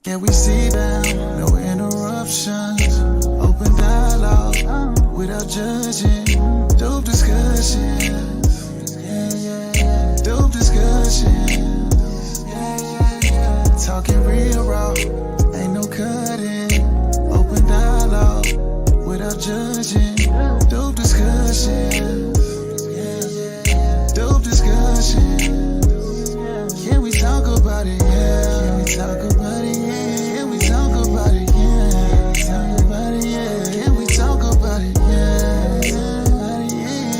Can we sit down? No interruptions. Open dialogue without judging. Dope discussions. Yeah, yeah, yeah. Dope discussions. Yeah, yeah, yeah. Talking real raw. Ain't no cutting. Open dialogue without judging. Dope discussions. Yeah, yeah, yeah. Dope discussions. Can we talk about it? Yeah. Can we talk about it? Yeah. Can we talk about it? Yeah. Talk about it? Yeah. Can we talk about it? Yeah.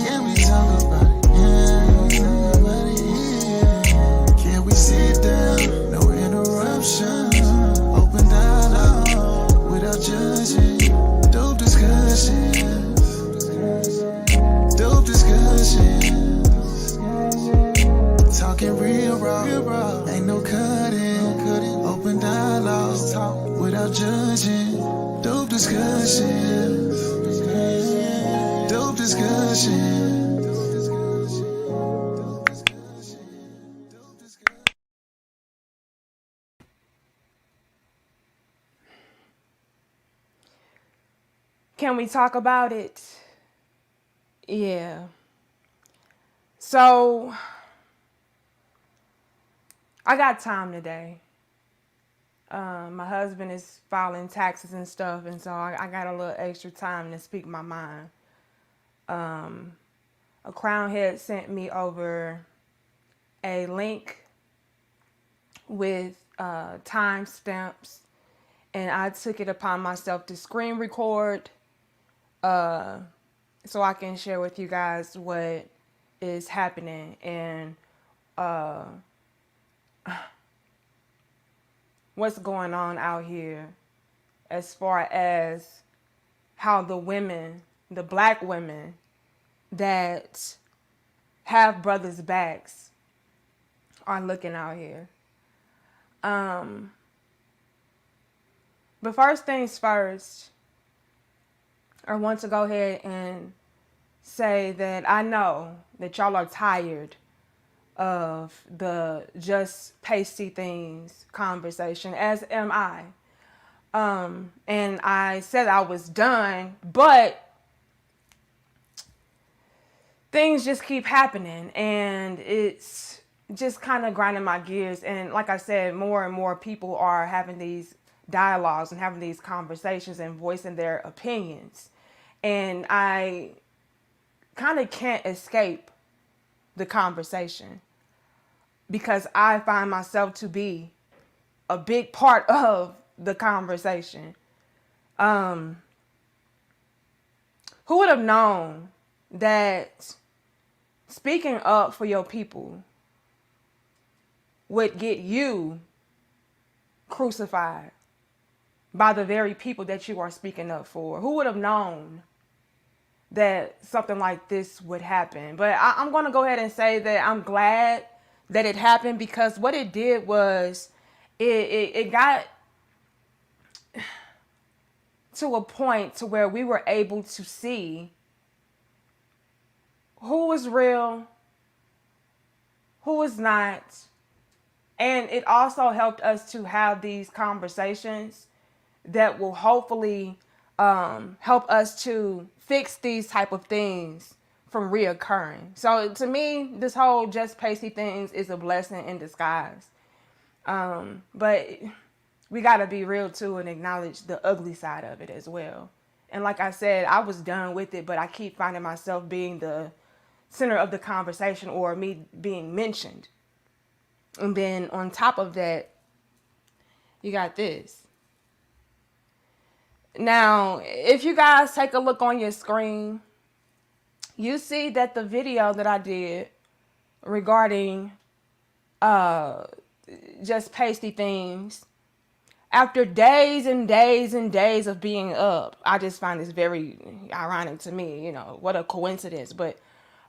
Can we talk about it? Yeah. Talk about it? Yeah. Can we sit down? No interruptions. Open dialogue without judging. Dope discussions. Dope discussions. Talking real raw, ain't no cutting. Open dialogue without judging. Dope discussions. Dope discussions. Can we talk about it? Yeah. So, I got time today. My husband is filing taxes and stuff, and so I got a little extra time to speak my mind. A crown head sent me over a link with time stamps, and I took it upon myself to screen record so I can share with you guys what is happening and what's going on out here as far as how the women, the black women that have brothers' backs are looking out here. But first things first, I want to go ahead and say that I know that y'all are tired of the just pasty things conversation, as am I. And I said I was done, but things just keep happening, and it's just kind of grinding my gears. And like I said, more and more people are having these dialogues and having these conversations and voicing their opinions. And I kind of can't escape the conversation because I find myself to be a big part of the conversation. Who would have known that speaking up for your people would get you crucified by the very people that you are speaking up for? Who would have known that something like this would happen? But I'm going to go ahead and say that I'm glad that it happened, because what it did was it got to a point to where we were able to see who was real, who was not. And it also helped us to have these conversations that will hopefully help us to fix these type of things from reoccurring. So to me, this whole just pasty things is a blessing in disguise. But we got to be real too and acknowledge the ugly side of it as well. And like I said, I was done with it, but I keep finding myself being the center of the conversation, or me being mentioned. And then on top of that, you got this. Now, if you guys take a look on your screen, you see that the video that I did regarding just pasty things, after days and days and days of being up, I just find this very ironic to me. You know, what a coincidence. But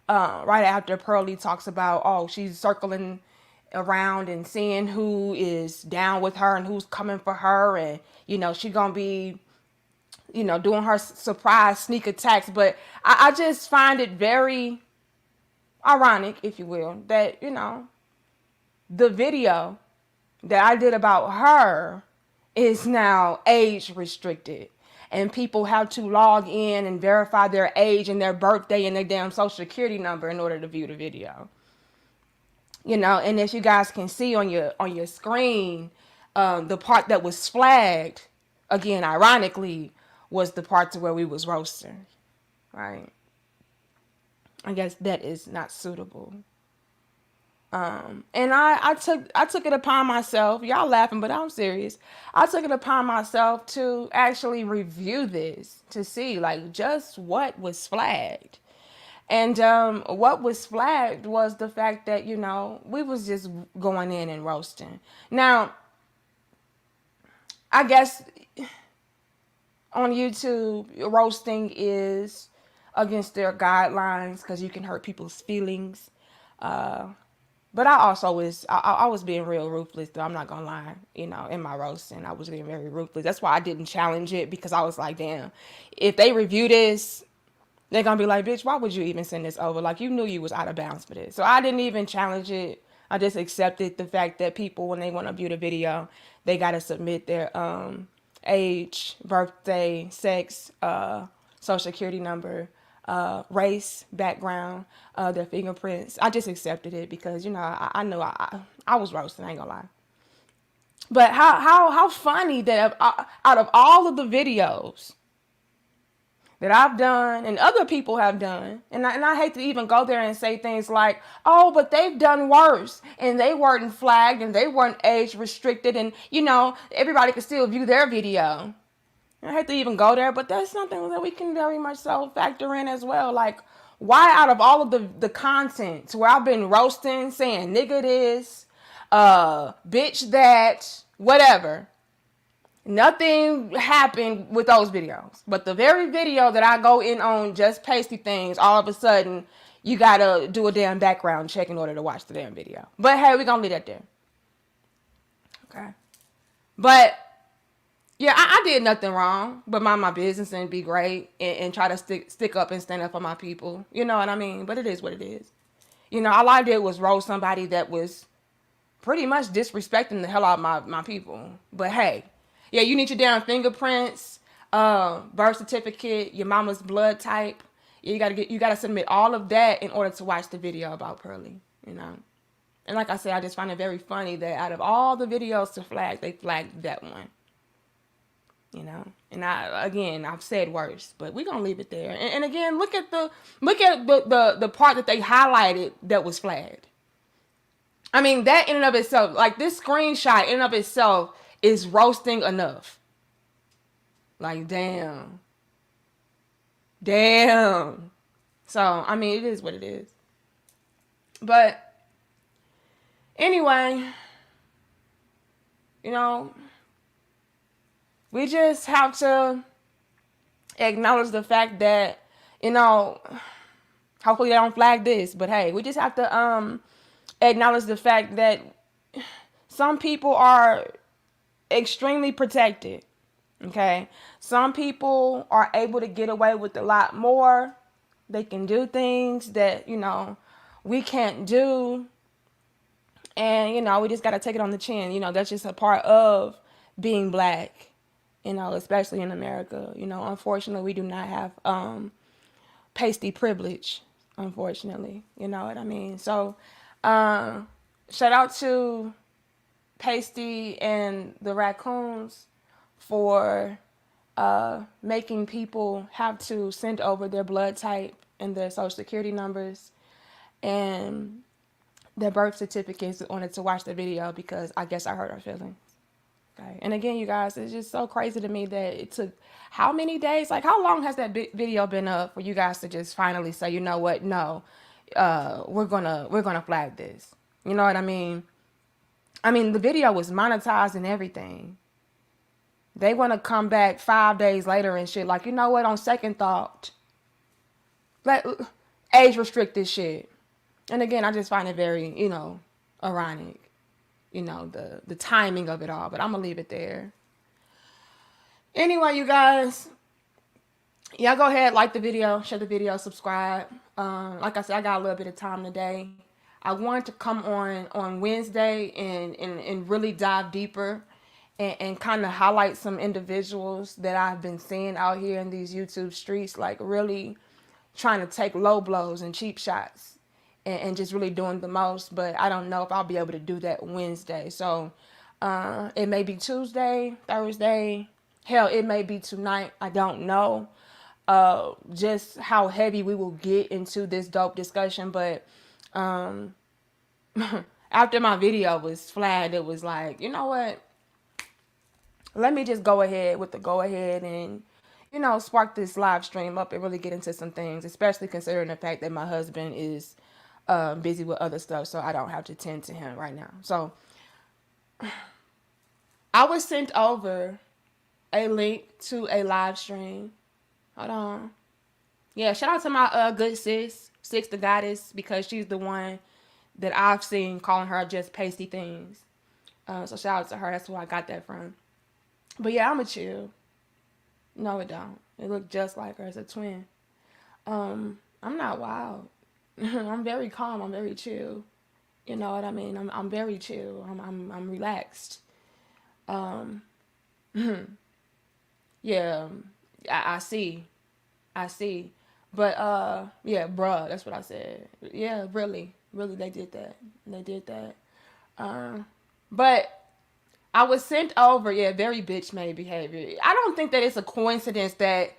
right after Pearlie talks about, oh, she's circling around and seeing who is down with her and who's coming for her, and you know, she gonna be, you know, doing her surprise sneak attacks. But I just find it very ironic, if you will, that, you know, the video that I did about her is now age restricted. And people have to log in and verify their age and their birthday and their damn social security number in order to view the video. And as you guys can see on your screen, the part that was flagged, again, ironically, was the part to where we was roasting, right? I guess that is not suitable. And I took it upon myself. Y'all laughing, but I'm serious. I took it upon myself to actually review this to see like just what was flagged. And what was flagged was the fact that we was just going in and roasting. Now, I guess on YouTube, roasting is against their guidelines because you can hurt people's feelings. But I also I was being real ruthless, though. I'm not gonna lie. In my roasting, I was being very ruthless. That's why I didn't challenge it, because I was like, damn, if they review this, they're gonna be like, bitch, why would you even send this over? Like, you knew you was out of bounds for this. So I didn't even challenge it. I just accepted the fact that people, when they want to view the video, they gotta submit their age, birthday, sex, social security number, race, background, their fingerprints. I just accepted it because I knew I was roasting. I ain't gonna lie. But how funny that out of all of the videos that I've done and other people have done, and I hate to even go there and say things like, oh, but they've done worse and they weren't flagged and they weren't age restricted, and everybody could still view their video. I hate to even go there, but that's something that we can very much so factor in as well. Like, why out of all of the content where I've been roasting, saying nigga this, bitch that, whatever, nothing happened with those videos. But the very video that I go in on just pasty things, all of a sudden, you gotta do a damn background check in order to watch the damn video. But hey, we're gonna leave that there. Okay. But yeah, I did nothing wrong but mind my business and be great and try to stick up and stand up for my people. You know what I mean? But it is what it is. All I did was roast somebody that was pretty much disrespecting the hell out of my people. But hey, yeah, you need your damn fingerprints, birth certificate, your mama's blood type. You gotta submit all of that in order to watch the video about Pearly. And like I said, I just find it very funny that out of all the videos to flag, they flagged that one. And I've said worse, but we're gonna leave it there. And again, look at the part that they highlighted that was flagged. I mean, that in and of itself, like this screenshot in and of itself is roasting enough. Like, damn. So, I mean, it is what it is. But anyway, we just have to acknowledge the fact that, hopefully they don't flag this, but hey, we just have to acknowledge the fact that some people are extremely protected. Okay? Some people are able to get away with a lot more. They can do things that, we can't do. And, we just got to take it on the chin. That's just a part of being black. Especially in America. Unfortunately, we do not have pasty privilege, unfortunately. You know what I mean? So, shout out to Pasty and the Raccoons for making people have to send over their blood type and their social security numbers and their birth certificates in order to watch the video, because I guess I hurt her feelings. Okay. And again, you guys, it's just so crazy to me that it took how many days? Like, how long has that video been up for you guys to just finally say, you know what? No, we're gonna flag this. You know what I mean? I mean, the video was monetized and everything. They want to come back 5 days later and shit. Like, you know what? On second thought, let age restrict this shit. And again, I just find it very, ironic. The timing of it all. But I'm going to leave it there. Anyway, you guys, y'all go ahead, like the video, share the video, subscribe. Like I said, I got a little bit of time today. I wanted to come on Wednesday and really dive deeper and kind of highlight some individuals that I've been seeing out here in these YouTube streets, like really trying to take low blows and cheap shots and just really doing the most. But I don't know if I'll be able to do that Wednesday. So it may be Tuesday, Thursday. Hell, it may be tonight. I don't know just how heavy we will get into this dope discussion. But after my video was flagged, it was like, you know what? Let me just go ahead with the go ahead and, spark this live stream up and really get into some things, especially considering the fact that my husband is busy with other stuff, so I don't have to tend to him right now. So I was sent over a link to a live stream. Hold on. Yeah, shout out to my good sis, Six the Goddess, because she's the one that I've seen calling her just pasty things. So shout out to her. That's where I got that from. But yeah, I'm a chill. No, it don't. It looked just like her. It's a twin. I'm not wild. I'm very calm. I'm very chill. You know what I mean? I'm very chill. I'm relaxed. Yeah, I see. I see. But yeah, bruh, that's what I said. Yeah, really, really, they did that. They did that. But I was sent over, yeah, very bitch made behavior. I don't think that it's a coincidence that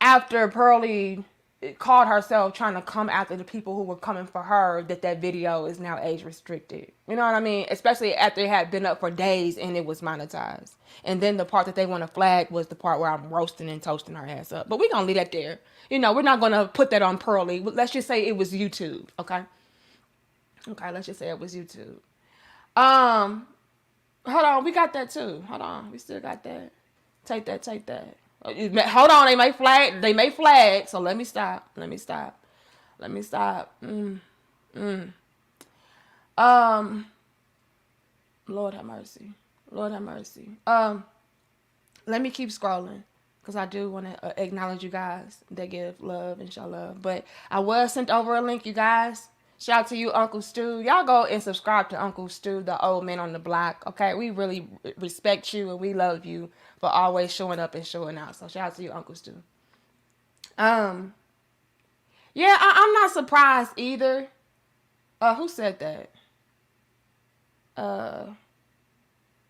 after Pearlie called herself trying to come after the people who were coming for her, that video is now age restricted. You know what I mean? Especially after it had been up for days and it was monetized. And then the part that they want to flag was the part where I'm roasting and toasting her ass up. But we're going to leave that there. You know, we're not going to put that on Pearlie. Let's just say it was YouTube, okay? Okay, let's just say it was YouTube. Hold on, we got that too. Hold on, we still got that. Take that. Hold on, they may flag. So let me stop. Lord have mercy. Let me keep scrolling because I do want to acknowledge you guys that give love and show love. But I was sent over a link, you guys. Shout out to you, Uncle Stu. Y'all go and subscribe to Uncle Stu, the old man on the block. Okay, we really respect you and we love you for always showing up and showing out. So shout out to you, Uncle Stu. Yeah, I'm not surprised either. Who said that?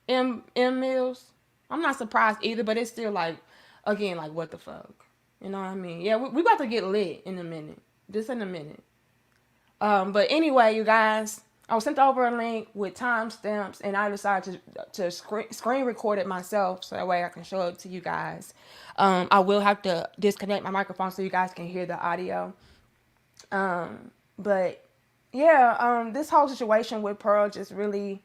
M Mills. I'm not surprised either, but it's still like, again, like what the fuck, you know what I mean? Yeah, we about to get lit in a minute, just in a minute. But anyway, you guys, I was sent over a link with timestamps, and I decided to screen record it myself so that way I can show it to you guys. I will have to disconnect my microphone so you guys can hear the audio. But yeah, this whole situation with Pearl just really,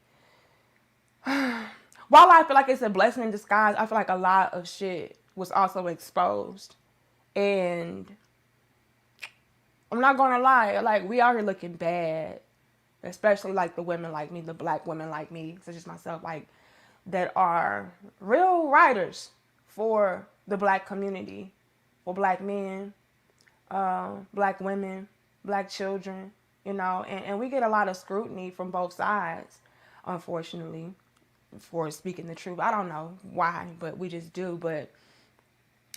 while I feel like it's a blessing in disguise, I feel like a lot of shit was also exposed. And I'm not gonna lie, like, we out here looking bad, especially like the women like me, the black women like me, such as myself, like, that are real writers for the black community, for black men, black women, black children, you know, and we get a lot of scrutiny from both sides, unfortunately, for speaking the truth. I don't know why, but we just do. But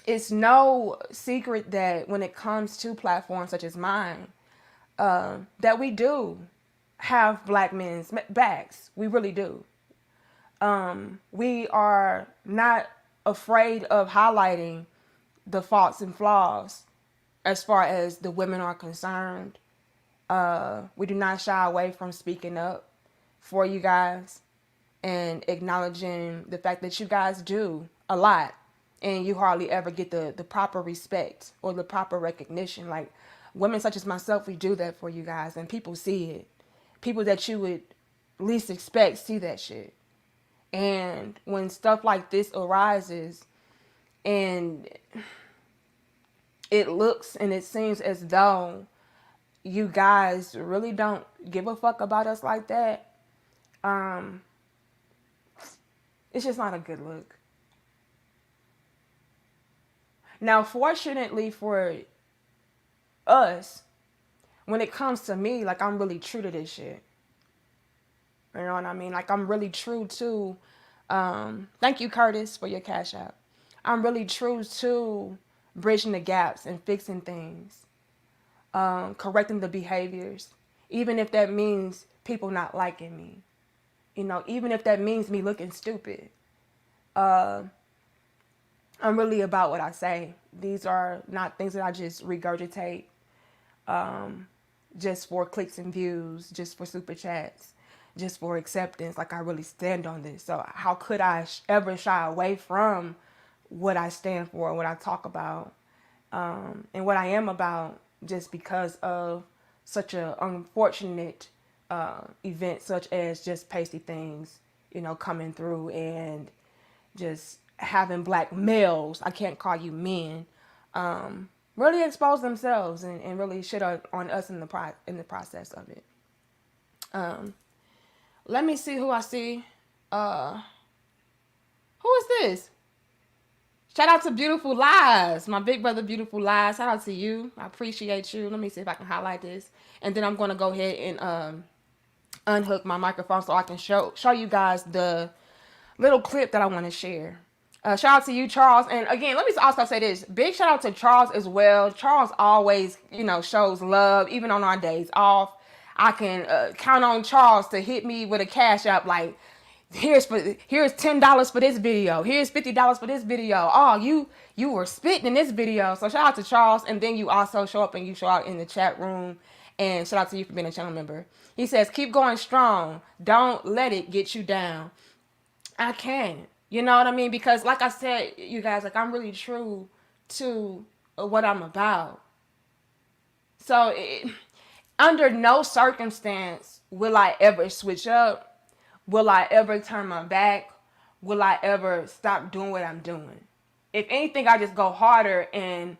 it's no secret that when it comes to platforms such as mine, that we do have black men's backs. We really do. We are not afraid of highlighting the faults and flaws as far as the women are concerned. We do not shy away from speaking up for you guys and acknowledging the fact that you guys do a lot and you hardly ever get the proper respect or the proper recognition. Like, women such as myself, we do that for you guys, and people see it. People that you would least expect see that shit. And when stuff like this arises and it looks and it seems as though you guys really don't give a fuck about us like that, it's just not a good look. Now, fortunately for us, when it comes to me, like, I'm really true to this shit. You know what I mean? Like, I'm really true to Thank you, Curtis, for your cash app. I'm really true to bridging the gaps and fixing things, correcting the behaviors, even if that means people not liking me. Even if that means me looking stupid. I'm really about what I say. These are not things that I just regurgitate just for clicks and views, just for super chats, just for acceptance. Like, I really stand on this. So how could I ever shy away from what I stand for, what I talk about, and what I am about, just because of such an unfortunate event such as just pasty things, coming through, and just having black males, I can't call you men, really expose themselves and really shit on us in the process of it. Let me see who I see. Who is this? Shout out to Beautiful Lies, my big brother Beautiful Lies. Shout out to you. I appreciate you. Let me see if I can highlight this. And then I'm going to go ahead and unhook my microphone so I can show you guys the little clip that I want to share. Shout out to you, Charles. And again, let me also say this. Big shout out to Charles as well. Charles always, shows love, even on our days off. I can count on Charles to hit me with a cash app like, here's $10 for this video. Here's $50 for this video. Oh, you were spitting in this video. So shout out to Charles. And then you also show up and you show out in the chat room. And shout out to you for being a channel member. He says, keep going strong. Don't let it get you down. I can't. You know what I mean? Because like I said, you guys, like, I'm really true to what I'm about. So under no circumstance will I ever switch up. Will I ever turn my back? Will I ever stop doing what I'm doing? If anything, I just go harder and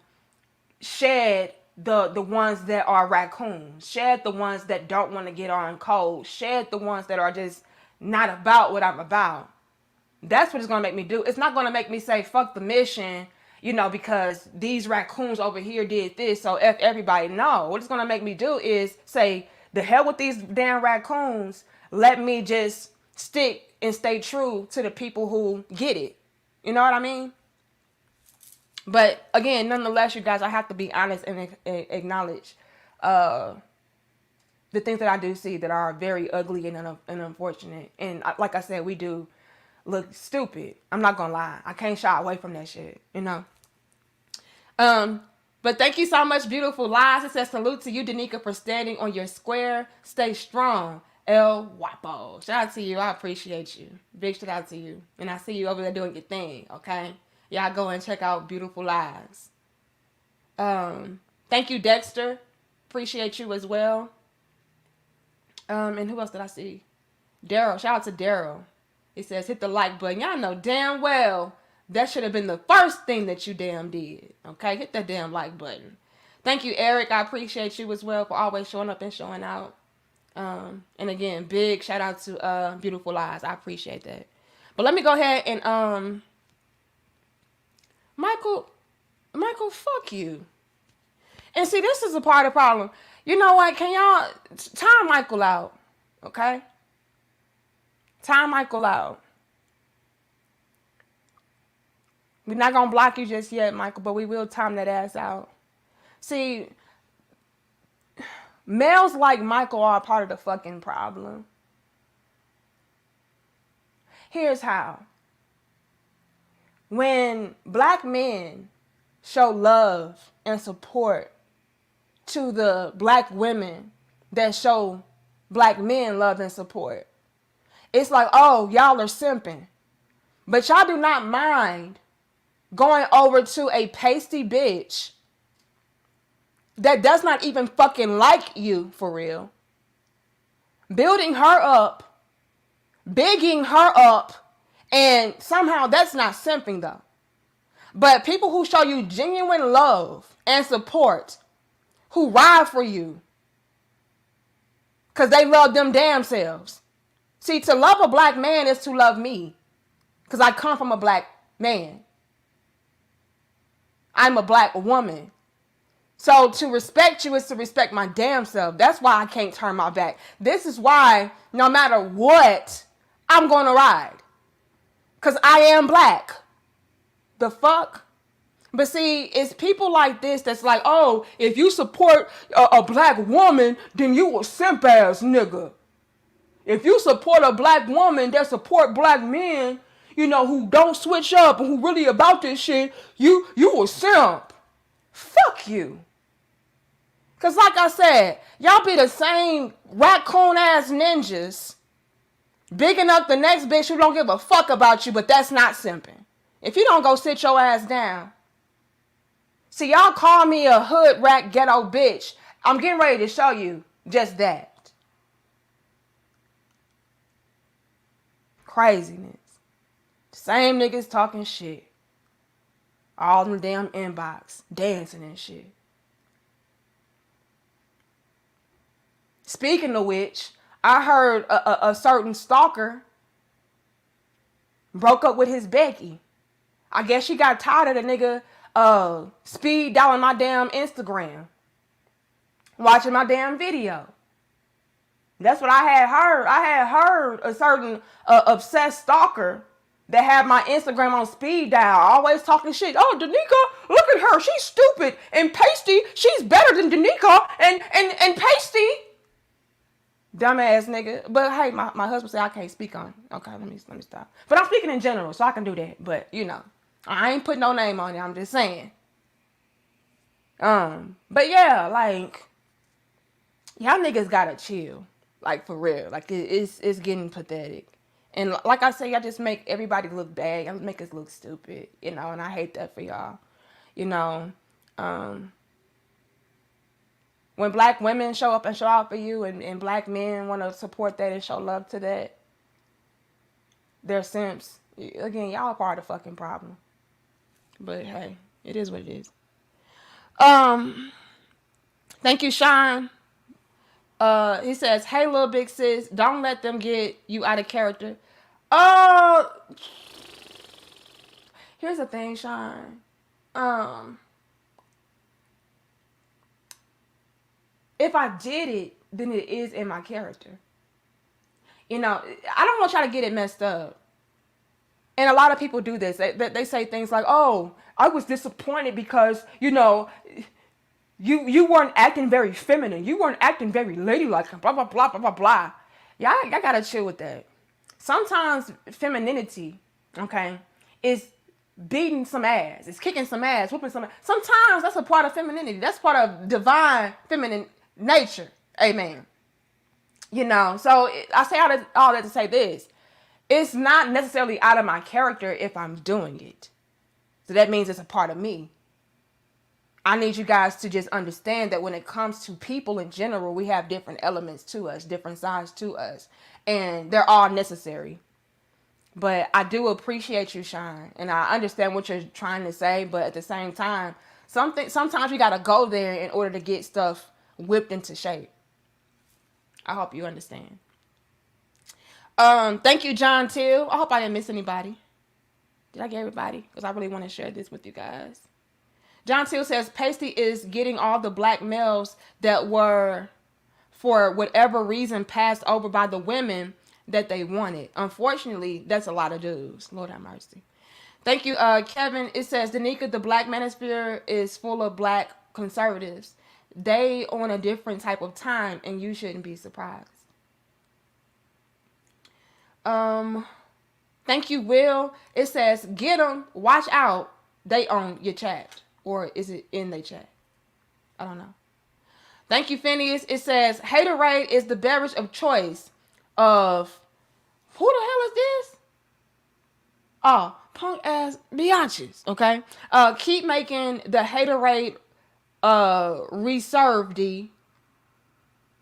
shed the ones that are raccoons. Shed the ones that don't want to get on code. Shed the ones that are just not about what I'm about. That's what it's going to make me do. It's not going to make me say, fuck the mission, because these raccoons over here did this, so F everybody. No, what it's going to make me do is say, the hell with these damn raccoons. Let me just stick and stay true to the people who get it. You know what I mean? But again, nonetheless, you guys, I have to be honest and acknowledge the things that I do see that are very ugly and unfortunate. And like I said, we do look stupid. I'm not gonna lie. I can't shy away from that shit, But thank you so much, Beautiful Lies. It says, salute to you, Danica, for standing on your square. Stay strong, El Guapo. Shout out to you. I appreciate you. Big shout out to you. And I see you over there doing your thing, okay? Y'all go and check out Beautiful Lies. Thank you, Dexter. Appreciate you as well. And who else did I see? Daryl. Shout out to Daryl. He says, hit the like button. Y'all know damn well that should have been the first thing that you damn did. Okay? Hit that damn like button. Thank you, Eric. I appreciate you as well for always showing up and showing out. And again, big shout out to Beautiful Lies. I appreciate that. But let me go ahead and Michael, fuck you. And see, this is a part of the problem. You know what? Can y'all time Michael out? Okay? Time Michael out. We're not going to block you just yet, Michael, but we will time that ass out. See, males like Michael are a part of the fucking problem. Here's how. When black men show love and support to the black women that show black men love and support, it's like, oh, y'all are simping. But y'all do not mind going over to a pasty bitch that does not even fucking like you for real, building her up, bigging her up, and somehow that's not simping though. But people who show you genuine love and support, who ride for you because they love them damn selves. See, to love a black man is to love me because I come from a black man. I'm a black woman. So to respect you is to respect my damn self. That's why I can't turn my back. This is why no matter what, I'm going to ride. Because I am black. The fuck? But see, it's people like this that's like, oh, if you support a black woman, then you a simp ass nigga. If you support a black woman that support black men, who don't switch up and who really about this shit, you a simp. Fuck you. Cause like I said, y'all be the same raccoon ass ninjas bigging up the next bitch who don't give a fuck about you, but that's not simping. If you don't go sit your ass down. See, y'all call me a hood rat ghetto bitch. I'm getting ready to show you just that. Craziness. Same niggas talking shit. All in the damn inbox. Dancing and shit. Speaking of which, I heard a certain stalker broke up with his Becky. I guess she got tired of the nigga speed dialing my damn Instagram. Watching my damn video. That's what I had heard. I had heard a certain obsessed stalker that had my Instagram on speed dial, always talking shit. Oh, Danica, look at her. She's stupid. And Pasty, she's better than Danica and Pasty. Dumbass nigga. But hey, my husband said I can't speak on it. Okay, let me stop. But I'm speaking in general, so I can do that. But, I ain't putting no name on it. I'm just saying. But yeah, like, y'all niggas gotta chill. Like, for real. Like, it's getting pathetic. And like I say, y'all just make everybody look bad. Y'all make us look stupid. And I hate that for y'all. When black women show up and show out for you and black men want to support that and show love to that, they're simps. Again, y'all are part of the fucking problem. But hey, it is what it is. Thank you, Sean. He says, hey, little big sis, don't let them get you out of character. Here's the thing, Sean. If I did it, then it is in my character. I don't want y'all to get it messed up. And a lot of people do this. They say things like, oh, I was disappointed because, you weren't acting very feminine. You weren't acting very ladylike. Blah, blah, blah, blah, blah, blah. Y'all gotta chill with that. Sometimes femininity, okay, is beating some ass. It's kicking some ass, whooping some ass. Sometimes that's a part of femininity. That's part of divine feminine nature. Amen. So I say all that to say this. It's not necessarily out of my character if I'm doing it. So that means it's a part of me. I need you guys to just understand that when it comes to people in general, we have different elements to us, different sides to us, and they're all necessary. But I do appreciate you, Sean, and I understand what you're trying to say, but at the same time, sometimes you got to go there in order to get stuff whipped into shape. I hope you understand. Thank you, John Till. I hope I didn't miss anybody. Did I get everybody? Because I really want to share this with you guys. John Till says, Pasty is getting all the black males that were, for whatever reason, passed over by the women that they wanted. Unfortunately, that's a lot of dudes. Lord have mercy. Thank you, Kevin. It says, Danica, the black manosphere is full of black conservatives. They on a different type of time, and you shouldn't be surprised. Thank you, Will. It says, get them, watch out, they on your chat. Or is it in their chat? I don't know. Thank you, Phineas. It says, Haterade is the beverage of choice of, who the hell is this? Oh, punk ass biatches, okay? Keep making the Haterade reserved,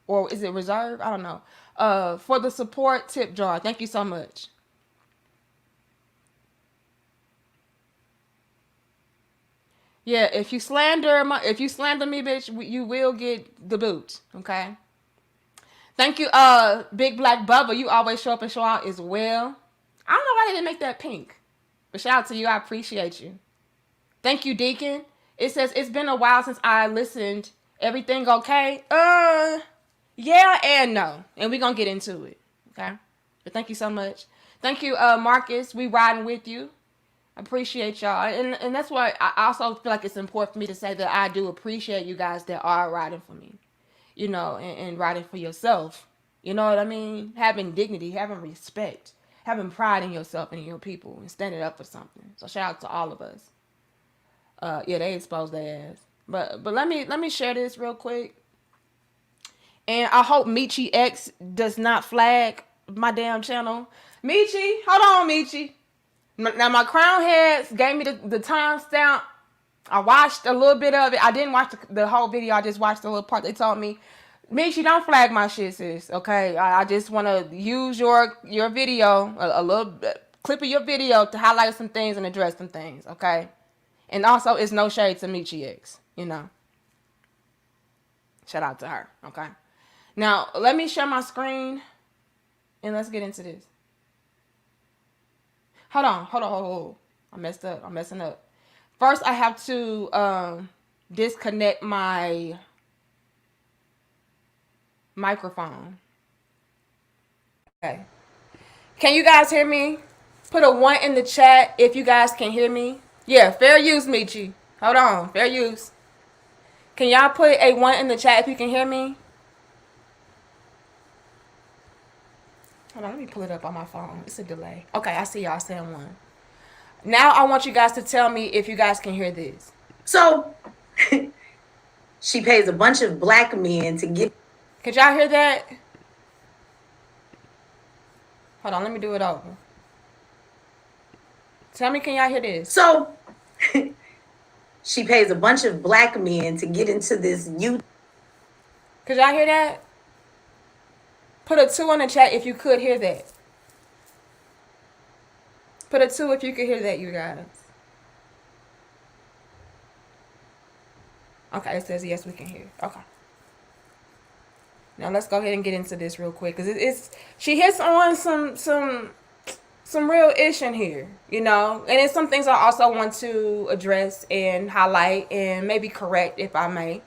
or is it reserved? I don't know. For the support tip jar. Thank you so much. Yeah, if you slander me, bitch, you will get the boot. Okay. Thank you, Big Black Bubba. You always show up and show out as well. I don't know why they didn't make that pink, but shout out to you. I appreciate you. Thank you, Deacon. It says it's been a while since I listened. Everything okay? Yeah and no, and we're gonna get into it. Okay. But thank you so much. Thank you, Marcus. We riding with you. Appreciate y'all, and that's why I also feel like it's important for me to say that I do appreciate you guys that are riding for me, and riding for yourself. You know what I mean? Having dignity, having respect, having pride in yourself and in your people, and standing up for something. So shout out to all of us. Yeah, they exposed their ass. But let me share this real quick, and I hope Michi X does not flag my damn channel. Michi, hold on, Michi. Now my crown heads gave me the timestamp. I watched a little bit of it. I didn't watch the whole video. I just watched the little part they told me. Michi, don't flag my shit, sis. Okay, I just want to use your video, a little clip of your video to highlight some things and address some things. Okay, and also it's no shade to Michi X. Shout out to her. Okay, now let me share my screen and let's get into this. Hold on. I messed up. I'm messing up. First, I have to disconnect my microphone. Okay. Can you guys hear me? Put a 1 in the chat if you guys can hear me. Yeah, fair use, Michi. Hold on. Fair use. Can y'all put a 1 in the chat if you can hear me? Hold on, let me pull it up on my phone. It's a delay. Okay, I see y'all saying 1. Now I want you guys to tell me if you guys can hear this. So, she pays a bunch of black men to get... Could y'all hear that? Hold on, let me do it over. Tell me, can y'all hear this? So, she pays a bunch of black men to get into this youth... Could y'all hear that? Put a 2 in the chat if you could hear that. Put a 2 if you could hear that, you guys. Okay, it says yes, we can hear. Okay. Now let's go ahead and get into this real quick, because she hits on some real ish in here, and it's some things I also want to address and highlight and maybe correct if I may.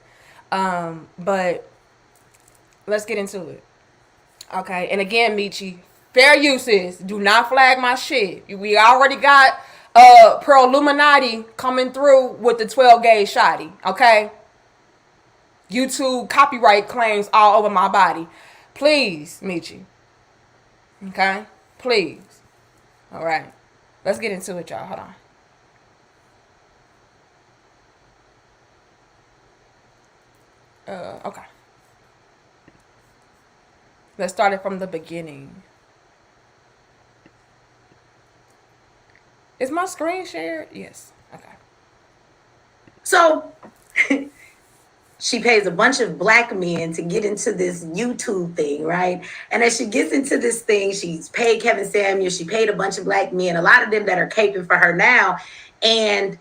But let's get into it. Okay, and again, Michi, fair uses. Do not flag my shit. We already got Pearl Illuminati coming through with the 12 gauge shotty. Okay, YouTube copyright claims all over my body. Please, Michi. Okay, please. All right, let's get into it, y'all. Hold on. Okay. Let's start it from the beginning. Is my screen shared? Yes. Okay. So, she pays a bunch of black men to get into this YouTube thing, right? And as she gets into this thing, she's paid Kevin Samuels. She paid a bunch of black men, a lot of them that are caping for her now. And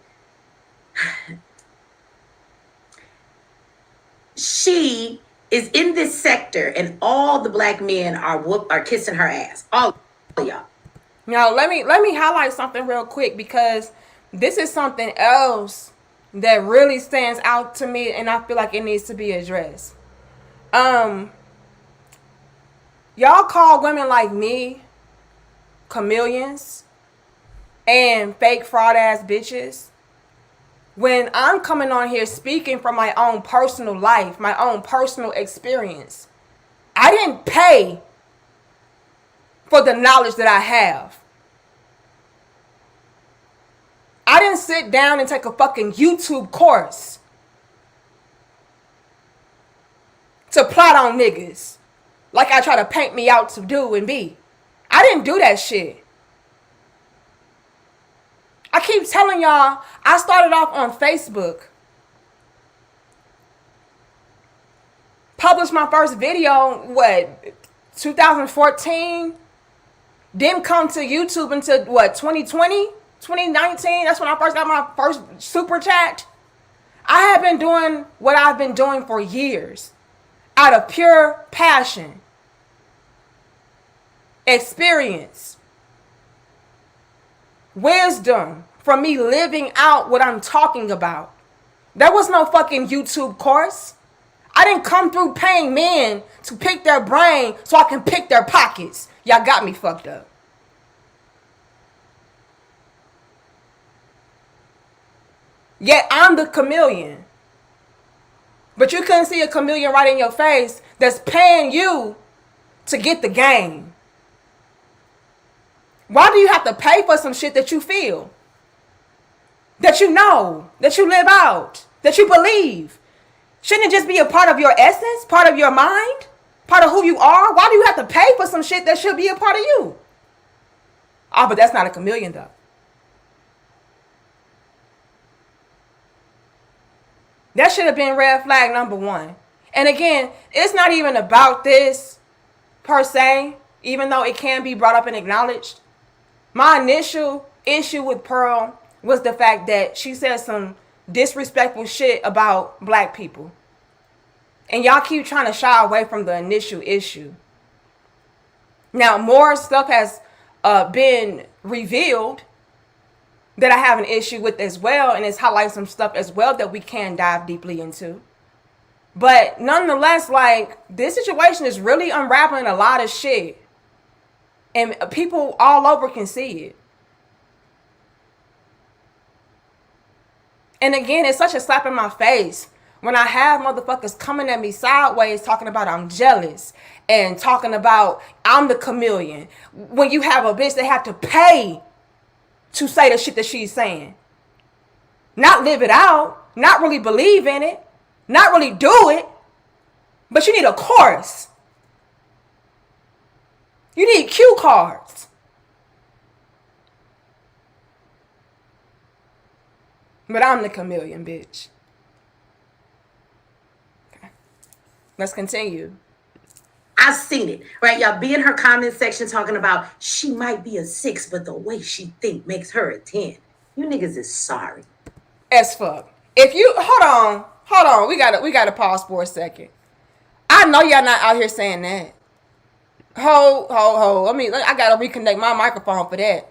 she is in this sector, and all the black men are kissing her ass. All of y'all. Now let me highlight something real quick, because this is something else that really stands out to me, and I feel like it needs to be addressed. Y'all call women like me chameleons and fake fraud ass bitches, when I'm coming on here speaking from my own personal life, my own personal experience. I didn't pay for the knowledge that I have. I didn't sit down and take a fucking YouTube course to plot on niggas like I try to paint me out to do and be. I didn't do that shit. I keep telling y'all, I started off on Facebook. Published my first video, 2014? Didn't come to YouTube until, 2020? 2019? That's when I first got my first super chat. I have been doing what I've been doing for years. Out of pure passion. Experience. Wisdom from me living out what I'm talking about. There was no fucking YouTube course. I didn't come through paying men to pick their brain so I can pick their pockets. Y'all got me fucked up. Yet I'm the chameleon. But you couldn't see a chameleon right in your face that's paying you to get the game. Why do you have to pay for some shit that you feel? That you know, that you live out, that you believe? Shouldn't it just be a part of your essence, part of your mind, part of who you are? Why do you have to pay for some shit that should be a part of you? Oh, but that's not a chameleon though. That should have been red flag number one. And again, it's not even about this per se, even though it can be brought up and acknowledged. My initial issue with Pearl was the fact that she said some disrespectful shit about black people. And y'all keep trying to shy away from the initial issue. Now, more stuff has been revealed that I have an issue with as well, and it's highlighting some stuff as well that we can dive deeply into. But nonetheless, like, this situation is really unraveling a lot of shit. And people all over can see it. And again, it's such a slap in my face when I have motherfuckers coming at me sideways talking about I'm jealous and talking about I'm the chameleon. When you have a bitch that have to pay to say the shit that she's saying. Not live it out, not really believe in it, not really do it, but you need a course. You need cue cards. But I'm the chameleon, bitch. Okay. Let's continue. I've seen it, right? Y'all be in her comment section talking about she might be a 6, but the way she think makes her a 10. You niggas is sorry. As fuck. If you hold on, we gotta pause for a second. I know y'all not out here saying that. Ho. I gotta reconnect my microphone for that.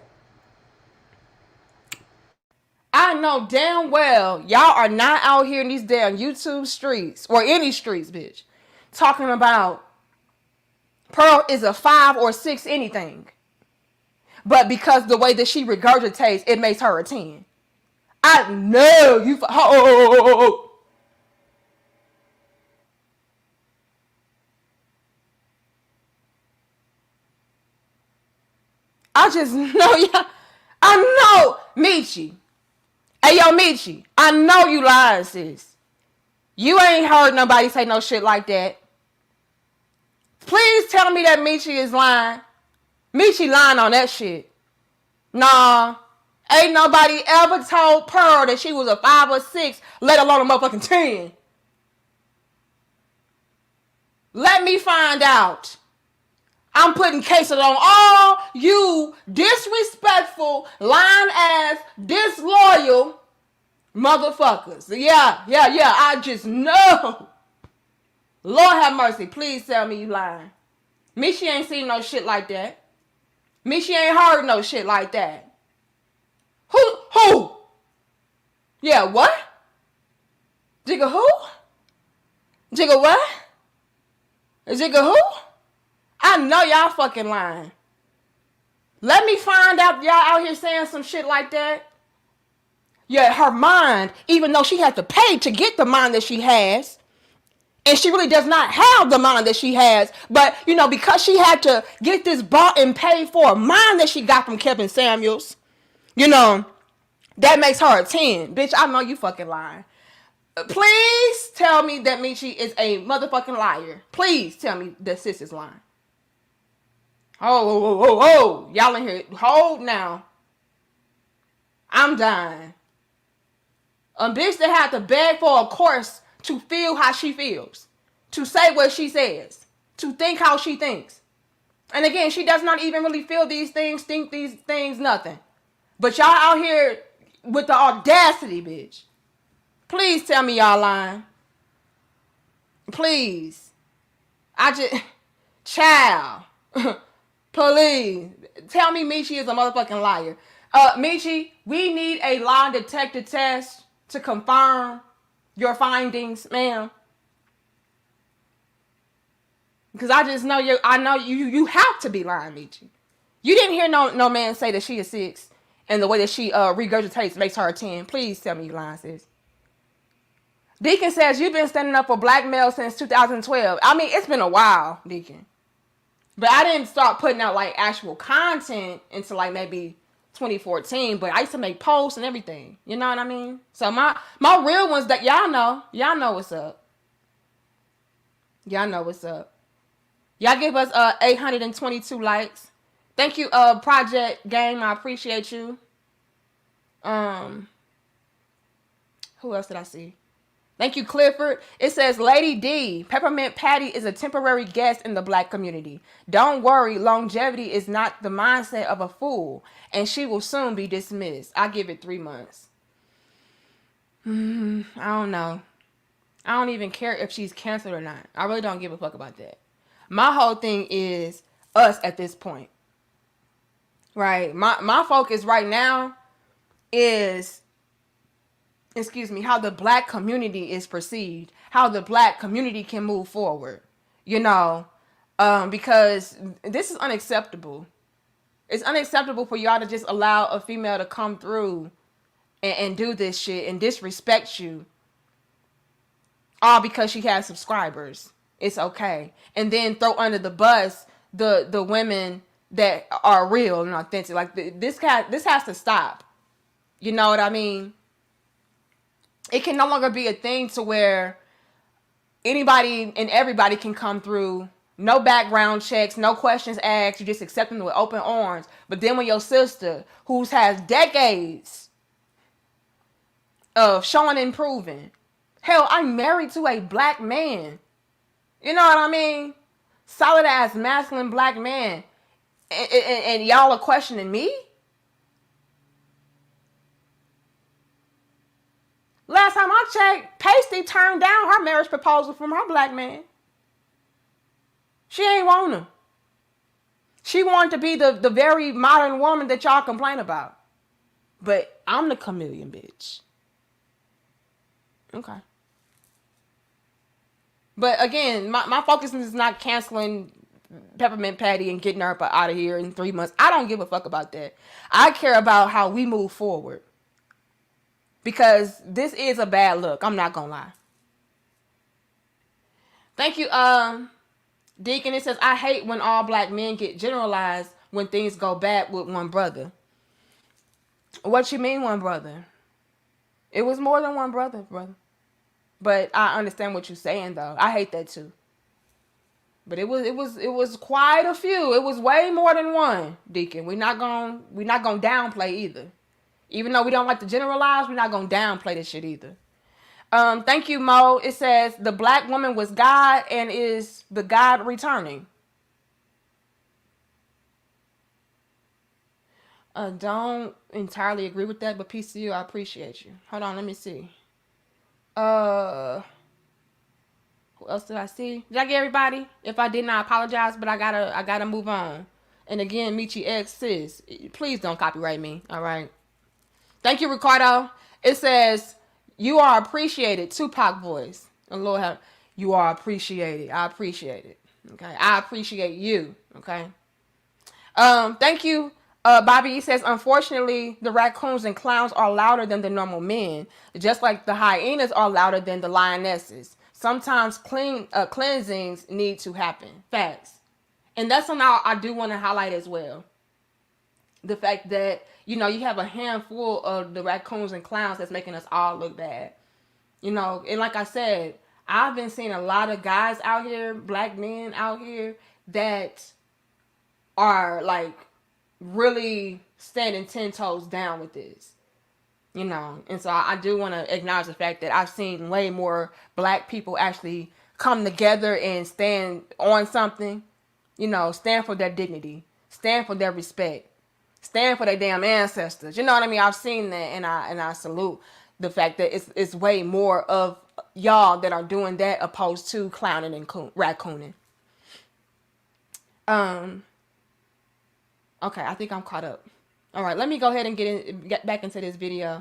I know damn well y'all are not out here in these damn YouTube streets or any streets, bitch, talking about Pearl is a 5 or 6 anything. But because the way that she regurgitates, it makes her a 10. I know you. I just know y'all. I know Michi. Hey, yo, Michi, I know you lying, sis. You ain't heard nobody say no shit like that. Please tell me that Michi is lying. Michi lying on that shit. Nah. Ain't nobody ever told Pearl that she was a 5 or 6, let alone a motherfucking 10. Let me find out. I'm putting cases on all you disrespectful, lying ass, disloyal motherfuckers. Yeah. I just know. Lord have mercy. Please tell me you lying. Michi ain't seen no shit like that. Michi ain't heard no shit like that. Who? Yeah, what? Jigga who? Jigga what? Jigga who? I know y'all fucking lying. Let me find out y'all out here saying some shit like that. Yeah, her mind, even though she has to pay to get the mind that she has, and she really does not have the mind that she has, but, you know, because she had to get this bought and paid for mind that she got from Kevin Samuels, you know, that makes her a 10. Bitch, I know you fucking lying. Please tell me that Michi is a motherfucking liar. Please tell me that sis is lying. Oh. Y'all in here. Hold now. I'm dying. A bitch that had to beg for a course to feel how she feels. To say what she says. To think how she thinks. And again, she does not even really feel these things, think these things, nothing. But y'all out here with the audacity, bitch. Please tell me y'all lying. Please. Child. Please. Tell me Michi is a motherfucking liar. Michi, we need a lie detector test to confirm your findings, ma'am. Because I just know you have to be lying, Michi. You didn't hear no man say that she is 6. And the way that she regurgitates makes her a 10. Please tell me you lying, sis. Deacon says, you've been standing up for black males since 2012. I mean, it's been a while, Deacon. But I didn't start putting out like actual content until like maybe 2014. But I used to make posts and everything. You know what I mean? So my real ones that y'all know what's up. Y'all know what's up. Y'all give us 822 likes. Thank you, Project Game. I appreciate you. Who else did I see? Thank you, Clifford. It says, Lady D, Peppermint Patty is a temporary guest in the black community. Don't worry, longevity is not the mindset of a fool, and she will soon be dismissed. I give it 3 months. I don't know. I don't even care if she's canceled or not. I really don't give a fuck about that. My whole thing is us at this point. Right? My focus right now is, how the black community is perceived, how the black community can move forward, because this is unacceptable. It's unacceptable for y'all to just allow a female to come through and do this shit and disrespect you all because she has subscribers. It's okay. And then throw under the bus the women that are real and authentic. Like this has to stop. You know what I mean? It can no longer be a thing to where anybody and everybody can come through. No background checks, no questions asked. You just accept them with open arms. But then when your sister, who has decades of showing and proving, hell, I'm married to a black man. You know what I mean? Solid ass masculine black man. And y'all are questioning me? Last time I checked, Pasty turned down her marriage proposal from her black man. She ain't want him. She wanted to be the very modern woman that y'all complain about. But I'm the chameleon, bitch. Okay. But again, my focus is not canceling Peppermint Patty and getting her up out of here in 3 months. I don't give a fuck about that. I care about how we move forward. Because this is a bad look. I'm not gonna lie. Thank you, Deacon. It says, I hate when all black men get generalized when things go bad with one brother. What you mean one brother? It was more than one brother. But I understand what you're saying though. I hate that too. But it was quite a few. It was way more than one, Deacon. We're not gonna downplay either. Even though we don't like to generalize, we're not going to downplay this shit either. Thank you, Mo. It says, the black woman was God and is the God returning. Don't entirely agree with that, but peace to you. I appreciate you. Hold on, let me see. Who else did I see? Did I get everybody? If I didn't, I apologize, but I gotta move on. And again, Michi X, sis, please don't copyright me, all right? Thank you, Ricardo. It says, you are appreciated. Tupac voice. And Lord have, you are appreciated. I appreciate it. Okay. I appreciate you. Okay. Thank you. Bobby E says, unfortunately, the raccoons and clowns are louder than the normal men, just like the hyenas are louder than the lionesses. Sometimes cleansings need to happen. Facts. And that's something I do want to highlight as well. The fact that, you have a handful of the raccoons and clowns that's making us all look bad. And like I said, I've been seeing a lot of guys out here, black men out here, that are like really standing 10 toes down with this. And so I do want to acknowledge the fact that I've seen way more black people actually come together and stand on something, stand for their dignity, stand for their respect. Stand for their damn ancestors. You know what I mean? I've seen that, and I salute the fact that it's way more of y'all that are doing that opposed to clowning and raccooning. Okay, I think I'm caught up. All right, let me go ahead and get back into this video.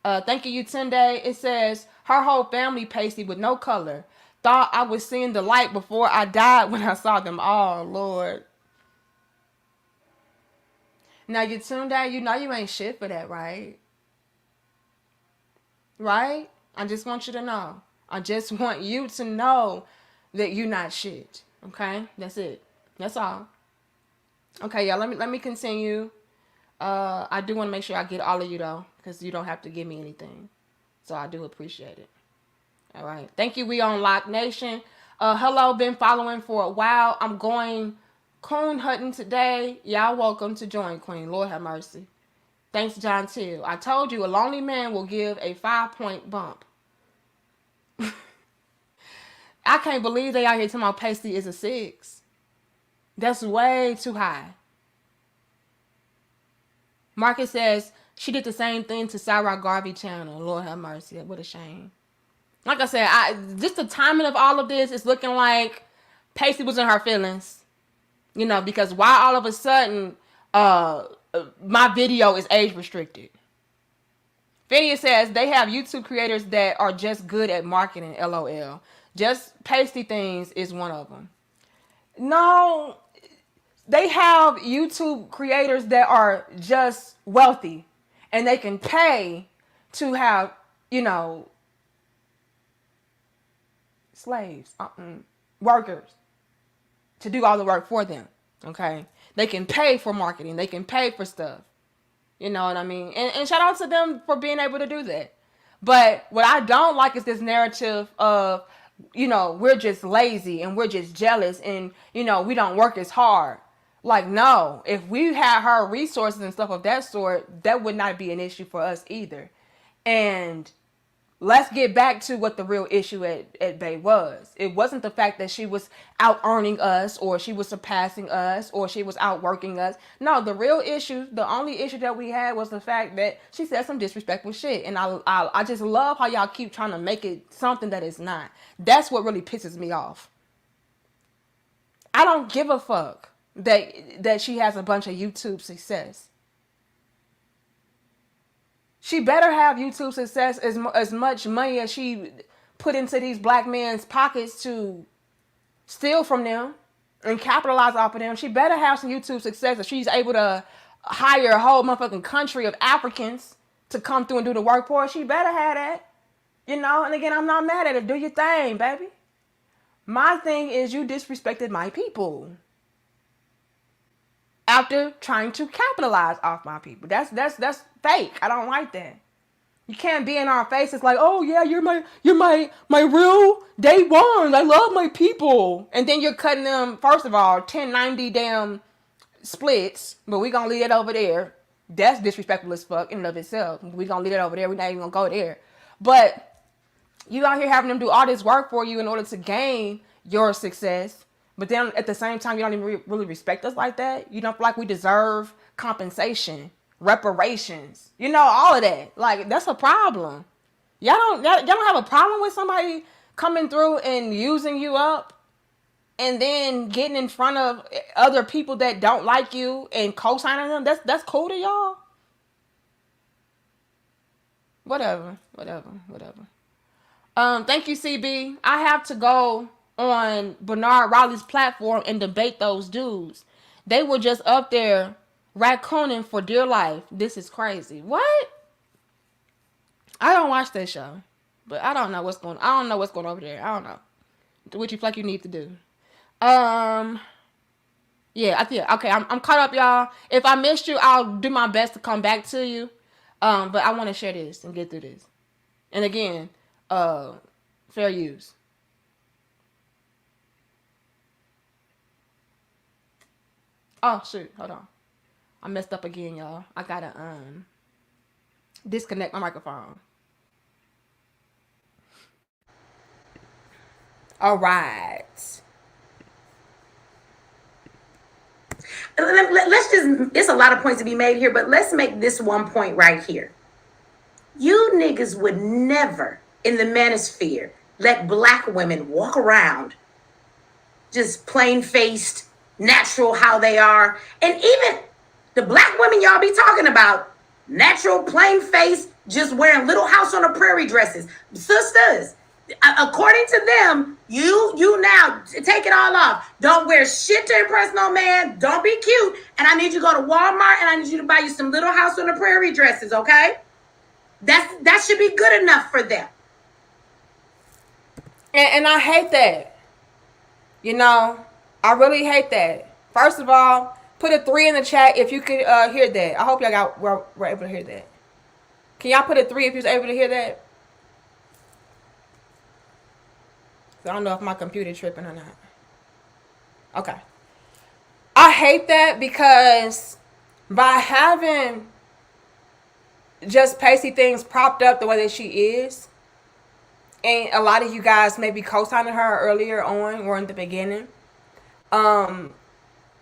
Thank you, Tunde. It says, her whole family pasty with no color. Thought I was seeing the light before I died when I saw them all, Lord. Now you tuned out, you know you ain't shit for that, right? Right? I just want you to know. I just want you to know that you're not shit. Okay? That's it. That's all. Okay, y'all, let me continue. I do want to make sure I get all of you though, because you don't have to give me anything. So I do appreciate it. All right. Thank you, We On Lock Nation. Hello, been following for a while. I'm going coon hunting today. Y'all welcome to join, Queen. Lord have mercy. Thanks, John Till. I told you a lonely man will give a 5-point bump. I can't believe they out here talking about pasty is a 6. That's way too high. Marcus says she did the same thing to Sarah Garvey channel. Lord have mercy. What a shame. Like I said, just the timing of all of this is looking like Pacey was in her feelings. You know, because why all of a sudden my video is age restricted? Phineas says they have YouTube creators that are just good at marketing, LOL. Just pasty things is one of them. No, they have YouTube creators that are just wealthy and they can pay to have, you know, slaves, workers to do all the work for them. Okay. They can pay for marketing. They can pay for stuff. You know what I mean? And shout out to them for being able to do that. But what I don't like is this narrative of, you know, we're just lazy and we're just jealous and, you know, we don't work as hard. Like, no, if we had her resources and stuff of that sort, that would not be an issue for us either. And let's get back to what the real issue at Bay was. It wasn't the fact that she was out earning us or she was surpassing us or she was outworking us. No, the real issue, the only issue that we had was the fact that she said some disrespectful shit. And I just love how y'all keep trying to make it something that it's not. That's what really pisses me off. I don't give a fuck that she has a bunch of YouTube success. She better have YouTube success as much money as she put into these black men's pockets to steal from them and capitalize off of them. She better have some YouTube success if she's able to hire a whole motherfucking country of Africans to come through and do the work for her. She better have that. You know, and again, I'm not mad at her. Do your thing, baby. My thing is you disrespected my people after trying to capitalize off my people. That's fake. I don't like that. You can't be in our faces like, oh yeah, you're my real day one. I love my people. And then you're cutting them, first of all, 1090 damn splits, but we gonna leave it over there. That's disrespectful as fuck in and of itself. We gonna leave it over there. We're not even gonna go there. But you out here having them do all this work for you in order to gain your success. But then at the same time, you don't even really respect us like that. You don't feel like we deserve compensation, reparations, you know, all of that. Like, that's a problem. Y'all don't have a problem with somebody coming through and using you up and then getting in front of other people that don't like you and co-signing them? That's cool to y'all? Whatever. Thank you, CB. I have to go on Bernard Riley's platform and debate those dudes. They were just up there raccooning for dear life. This is crazy. What? I don't watch that show, but I don't know what's going on. I don't know what's going on over there. I don't know what you feel like you need to do. Yeah, I think okay. I'm caught up, y'all. If I missed you, I'll do my best to come back to you. But I want to share this and get through this. And again, fair use. Oh, shoot. Hold on. I messed up again, y'all. I gotta disconnect my microphone. All right. Let's just, there's a lot of points to be made here, but let's make this one point right here. You niggas would never, in the manosphere, let black women walk around just plain-faced, natural how they are. And even the black women y'all be talking about, natural, plain-faced, just wearing Little House on the Prairie dresses. Sisters, according to them, you now take it all off. Don't wear shit to impress no man. Don't be cute. And I need you to go to Walmart and I need you to buy you some Little House on the Prairie dresses, okay? That should be good enough for them. And I hate that. You know, I really hate that. First of all, put a 3 in the chat if you could hear that. I hope y'all were able to hear that. Can y'all put a 3 if you're able to hear that? I don't know if my computer tripping or not. Okay. I hate that because by having just pasty things propped up the way that she is, and a lot of you guys maybe co-signing her earlier on or in the beginning,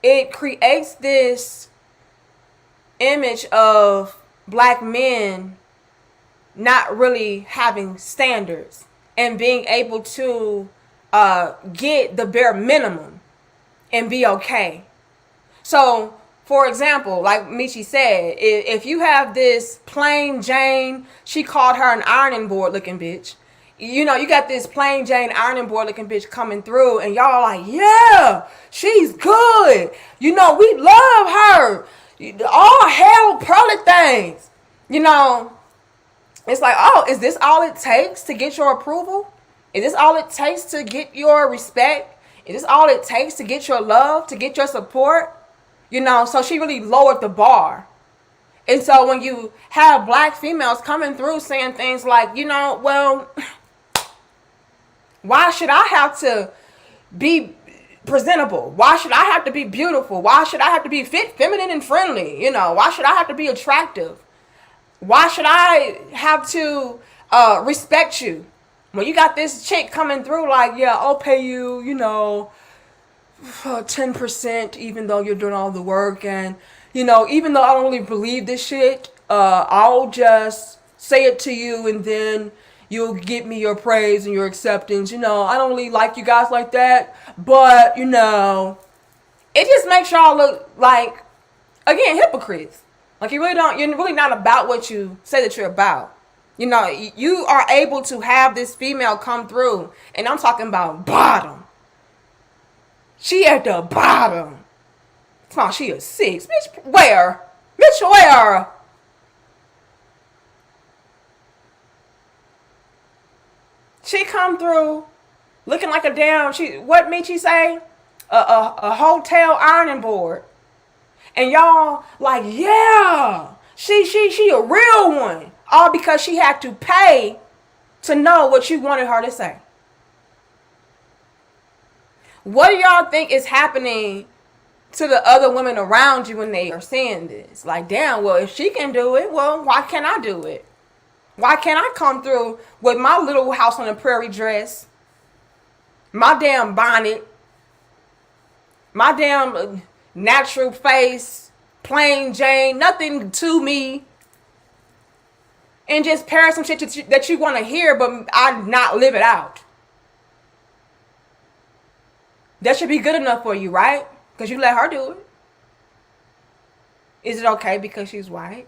it creates this image of black men not really having standards and being able to get the bare minimum and be okay. So, for example, like Michi said, if you have this plain Jane, she called her an ironing board looking bitch. You know, you got this plain Jane ironing board looking bitch coming through and y'all like, yeah, she's good. You know, we love her. All hell pearly things. You know, it's like, oh, is this all it takes to get your approval? Is this all it takes to get your respect? Is this all it takes to get your love, to get your support? You know, so she really lowered the bar. And so when you have black females coming through saying things like, you know, well, why should I have to be presentable? Why should I have to be beautiful? Why should I have to be fit, feminine, and friendly? You know, why should I have to be attractive? Why should I have to respect you? When you got this chick coming through like, yeah, I'll pay you, you know, 10% even though you're doing all the work. And, you know, even though I don't really believe this shit, I'll just say it to you and then you'll give me your praise and your acceptance. You know, I don't really like you guys like that, but, you know, it just makes y'all look like, again, hypocrites. Like you're really not about what you say that you're about. You know, you are able to have this female come through, and I'm talking about bottom. She at the bottom. Come on, she a 6. Bitch, where? Bitch, where? She come through looking like a damn, what Michi say? A hotel ironing board. And y'all like, yeah, she a real one. All because she had to pay to know what you wanted her to say. What do y'all think is happening to the other women around you when they are saying this? Like, damn, well, if she can do it, well, why can't I do it? Why can't I come through with my Little House on the Prairie dress, my damn bonnet, my damn natural face, plain Jane, nothing to me, and just parrot some shit that you want to hear, but I not live it out? That should be good enough for you, right? Because you let her do it. Is it okay because she's white?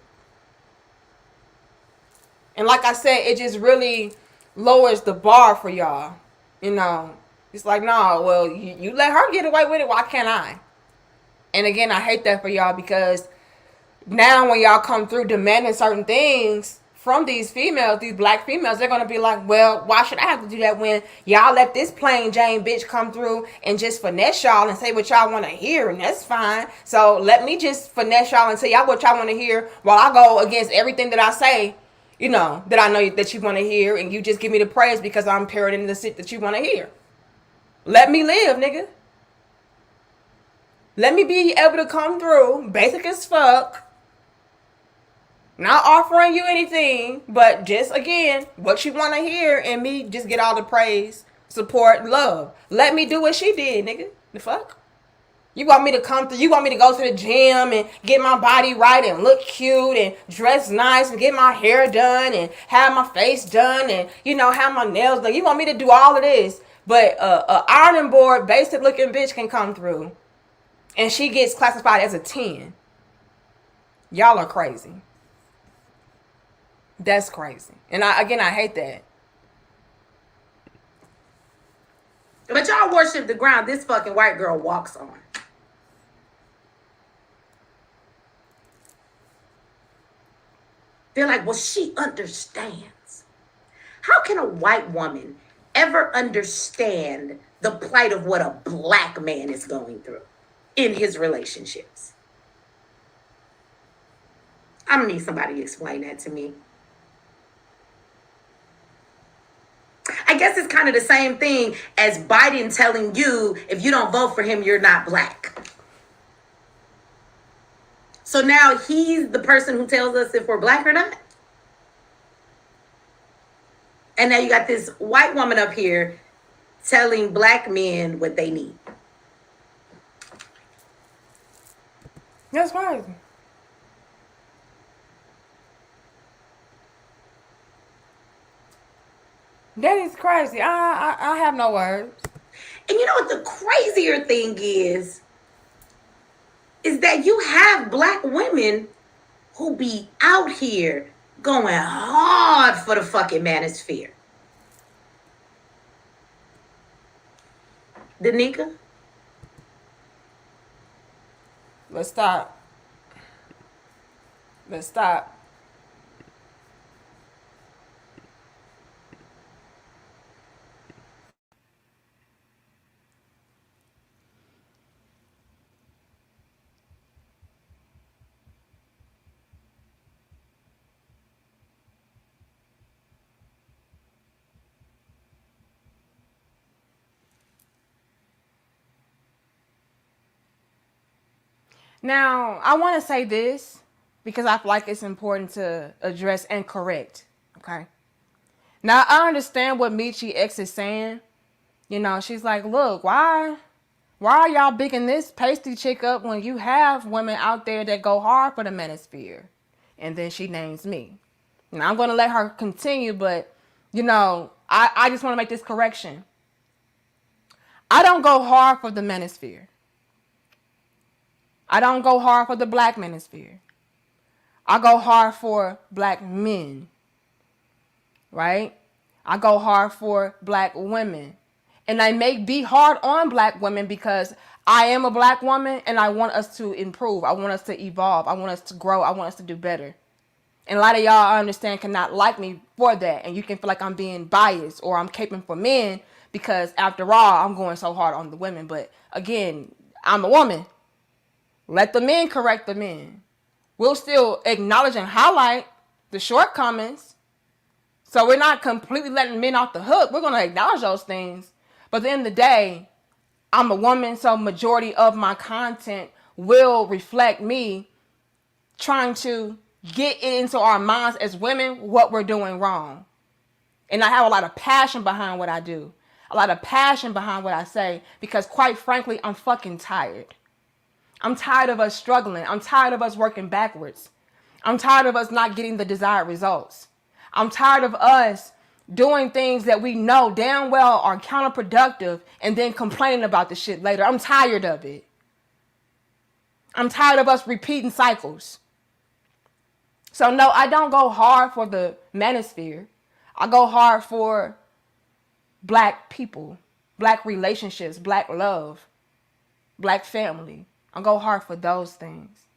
And like I said, it just really lowers the bar for y'all. You know, it's like, no, well, you let her get away with it. Why can't I? And again, I hate that for y'all because now when y'all come through demanding certain things from these females, these black females, they're going to be like, well, why should I have to do that when y'all let this plain Jane bitch come through and just finesse y'all and say what y'all want to hear, and that's fine. So let me just finesse y'all and tell y'all what y'all want to hear while I go against everything that I say, you know, that I know that you want to hear, and you just give me the praise because I'm parroting the shit that you want to hear. Let me live, nigga. Let me be able to come through, basic as fuck, not offering you anything, but just, again, what you want to hear, and me just get all the praise, support, love. Let me do what she did, nigga. The fuck? You want me to come through, you want me to go to the gym and get my body right and look cute and dress nice and get my hair done and have my face done and, you know, have my nails done. You want me to do all of this, but a ironing board, basic looking bitch can come through and she gets classified as a 10. Y'all are crazy. That's crazy. And I hate that. But y'all worship the ground this fucking white girl walks on. They're like, well, she understands. How can a white woman ever understand the plight of what a black man is going through in his relationships? I'm gonna need somebody to explain that to me. I guess it's kind of the same thing as Biden telling you if you don't vote for him, you're not black. So now he's the person who tells us if we're black or not. And now you got this white woman up here telling black men what they need. That's crazy. That is crazy. I have no words. And you know what the crazier thing is that you have black women who be out here going hard for the fucking manosphere. Danica? Let's stop. Let's stop. Now, I want to say this because I feel like it's important to address and correct. Okay. Now, I understand what Michi X is saying. You know, she's like, look, why are y'all bigging this pasty chick up when you have women out there that go hard for the manosphere? And then she names me. Now, I'm going to let her continue, but, you know, I just want to make this correction. I don't go hard for the manosphere. I don't go hard for the black manosphere. I go hard for black men, right? I go hard for black women. And I may be hard on black women because I am a black woman and I want us to improve. I want us to evolve. I want us to grow. I want us to do better. And a lot of y'all, I understand, cannot like me for that. And you can feel like I'm being biased or I'm caping for men because after all, I'm going so hard on the women. But again, I'm a woman. Let the men correct the men. We'll still acknowledge and highlight the shortcomings. So we're not completely letting men off the hook. We're going to acknowledge those things. But at the end of the day, I'm a woman, so majority of my content will reflect me trying to get into our minds as women what we're doing wrong. And I have a lot of passion behind what I do. A lot of passion behind what I say because quite frankly, I'm fucking tired. I'm tired of us struggling. I'm tired of us working backwards. I'm tired of us not getting the desired results. I'm tired of us doing things that we know damn well are counterproductive and then complaining about the shit later. I'm tired of it. I'm tired of us repeating cycles. So no, I don't go hard for the manosphere. I go hard for black people, black relationships, black love, black family. I go hard for those things.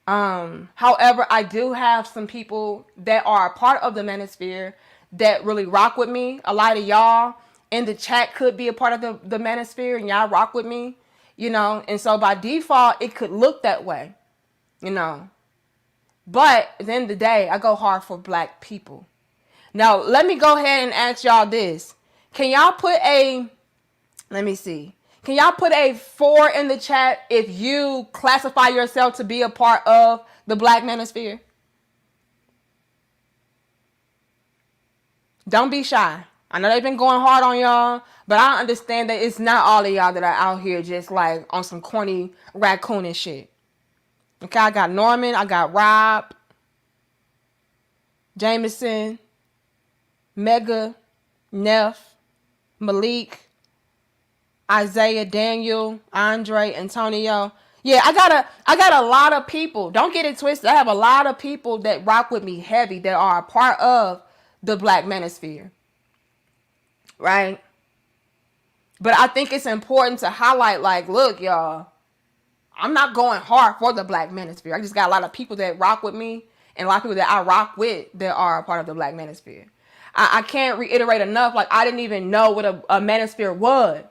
However, I do have some people that are a part of the manosphere that really rock with me. A lot of y'all in the chat could be a part of the manosphere and y'all rock with me, you know. And so by default, it could look that way, you know. But at the end of the day, I go hard for black people. Now, let me go ahead and ask y'all this. Can y'all put let me see. Can y'all put a 4 in the chat if you classify yourself to be a part of the black manosphere? Don't be shy. I know they've been going hard on y'all, but I understand that it's not all of y'all that are out here just like on some corny raccoon and shit. Okay, I got Norman, I got Rob, Jameson, Mega, Neff, Malik, Isaiah, Daniel, Andre, Antonio. Yeah, I got a lot of people. Don't get it twisted. I have a lot of people that rock with me heavy that are a part of the black manosphere. Right? But I think it's important to highlight, like, look, y'all, I'm not going hard for the Black manosphere. I just got a lot of people that rock with me and a lot of people that I rock with that are a part of the Black manosphere. I can't reiterate enough, like, I didn't even know what a manosphere was,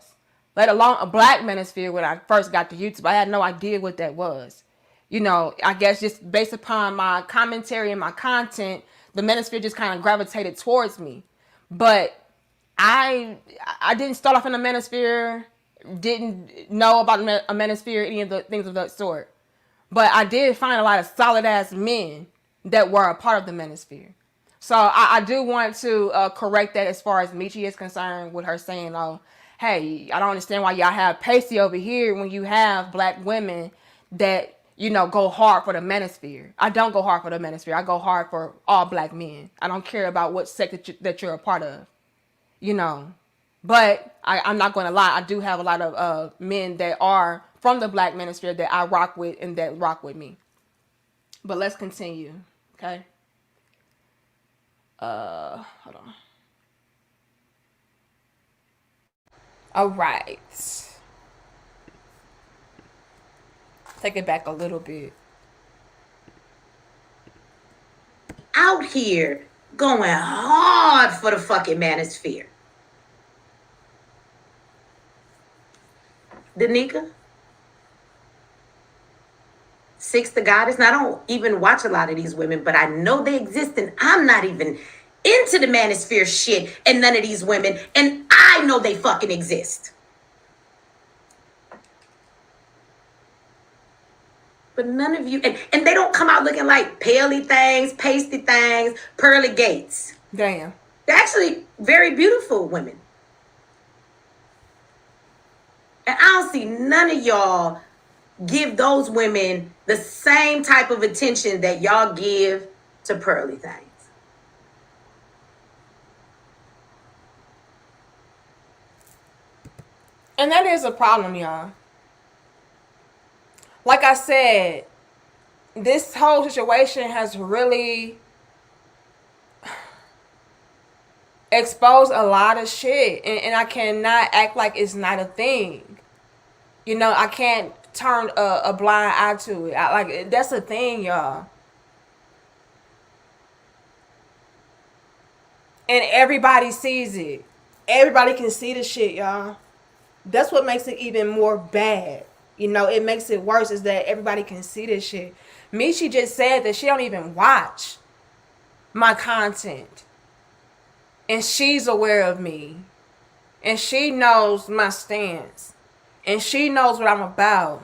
let alone a Black manosphere when I first got to YouTube. I had no idea what that was. You know, I guess just based upon my commentary and my content, the manosphere just kind of gravitated towards me. But I didn't start off in the manosphere, didn't know about a manosphere, any of the things of that sort. But I did find a lot of solid ass men that were a part of the manosphere. So I do want to correct that as far as Michi is concerned, with her saying, "Oh, hey, I don't understand why y'all have Pacey over here when you have Black women that, you know, go hard for the manosphere." I don't go hard for the manosphere. I go hard for all Black men. I don't care about what sect that you're a part of, you know. But I'm not going to lie. I do have a lot of men that are from the Black manosphere that I rock with and that rock with me. But let's continue, okay? Hold on. All right. Take it back a little bit. Out here going hard for the fucking manosphere. Danica? Six the Goddess. Now, I don't even watch a lot of these women, but I know they exist, and I'm not even into the manosphere shit and none of these women, and I know they fucking exist. But none of you, and they don't come out looking like paley things, pasty things, pearly gates. Damn. They're actually very beautiful women. And I don't see none of y'all give those women the same type of attention that y'all give to pearly things. And that is a problem, y'all. Like I said, this whole situation has really exposed a lot of shit. And I cannot act like it's not a thing. You know, I can't turn a blind eye to it. Like, that's a thing, y'all. And everybody sees it. Everybody can see the shit, y'all. That's what makes it even more bad. You know, it makes it worse is that everybody can see this shit. Michi just said that she don't even watch my content. And she's aware of me. And she knows my stance. And she knows what I'm about.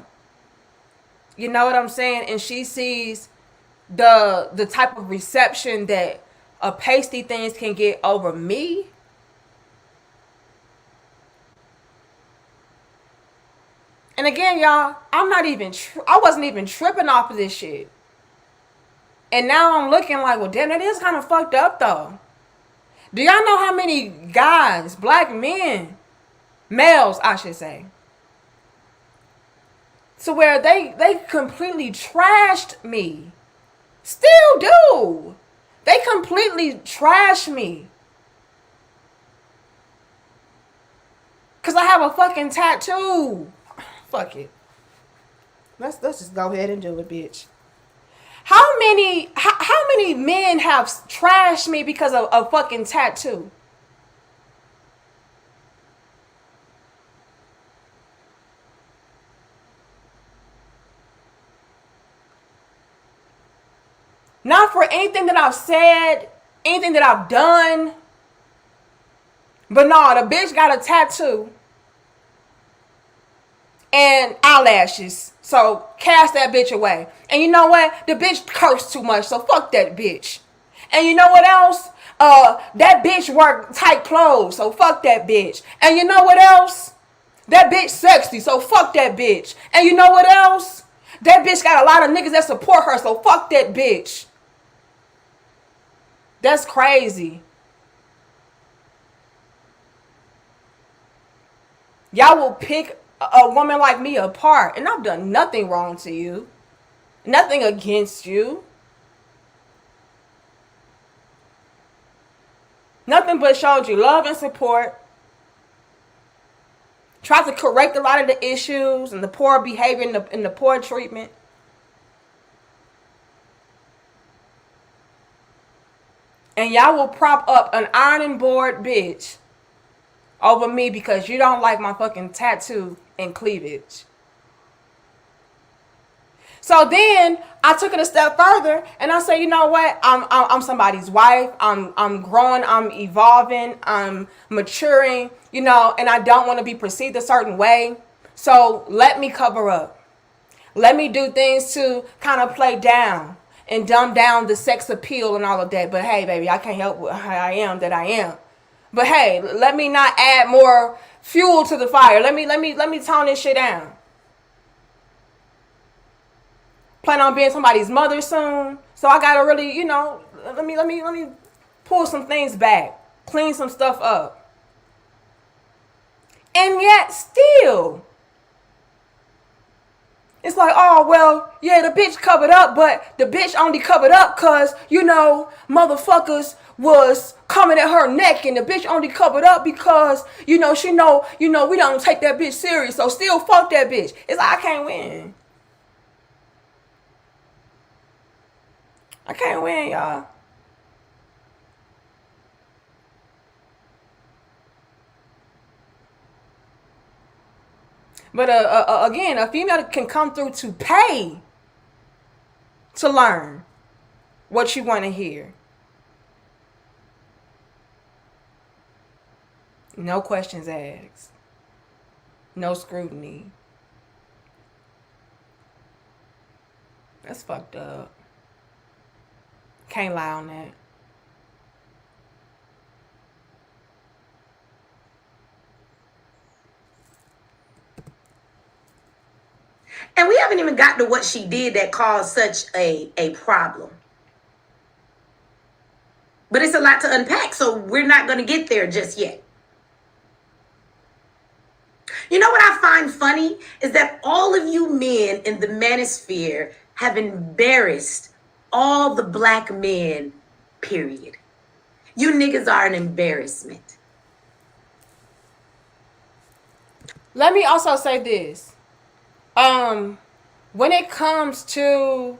You know what I'm saying? And she sees the type of reception that a pasty things can get over me. And again, y'all, I wasn't even tripping off of this shit. And now I'm looking like, well, damn, that is kind of fucked up, though. Do y'all know how many guys, Black men, males, I should say, to where they completely trashed me? Still do. They completely trash me. Because I have a fucking tattoo. Fuck it. Let's just go ahead and do it, bitch. How many men have trashed me because of a fucking tattoo? Not for anything that I've said, anything that I've done. But no, the bitch got a tattoo and eyelashes. So cast that bitch away. And you know what? The bitch cursed too much, so fuck that bitch. And you know what else? That bitch wear tight clothes, so fuck that bitch. And you know what else? That bitch sexy, so fuck that bitch. And you know what else? That bitch got a lot of niggas that support her, so fuck that bitch. That's crazy. Y'all will pick a woman like me apart, and I've done nothing wrong to you. Nothing against you. Nothing but showed you love and support. tried to correct a lot of the issues and the poor behavior and the poor treatment. And y'all will prop up an ironing board bitch over me because you don't like my fucking tattoo and cleavage. So then I took it a step further and I said, you know what? I'm somebody's wife. I'm growing. I'm evolving. I'm maturing. You know, and I don't want to be perceived a certain way. So let me cover up. Let me do things to kind of play down and dumb down the sex appeal and all of that. But hey, baby, I can't help how I am that I am. But hey, let me not add more fuel to the fire. Let me tone this shit down. Plan on being somebody's mother soon, so I gotta really, you know, let me pull some things back, clean some stuff up, and yet still, it's like, oh well, yeah, the bitch covered up, but the bitch only covered up cause you know motherfuckers was coming at her neck, and the bitch only covered up because you know she know we don't take that bitch serious, so still fuck that bitch. It's like I can't win. I can't win, y'all. But again, a female can come through to pay to learn what you want to hear. No questions asked. No scrutiny. That's fucked up. Can't lie on that. And we haven't even got to what she did that caused such a problem. But it's a lot to unpack, so we're not going to get there just yet. You know what I find funny is that all of you men in the manosphere have embarrassed all the black men, period. You niggas are an embarrassment. Let me also say this. When it comes to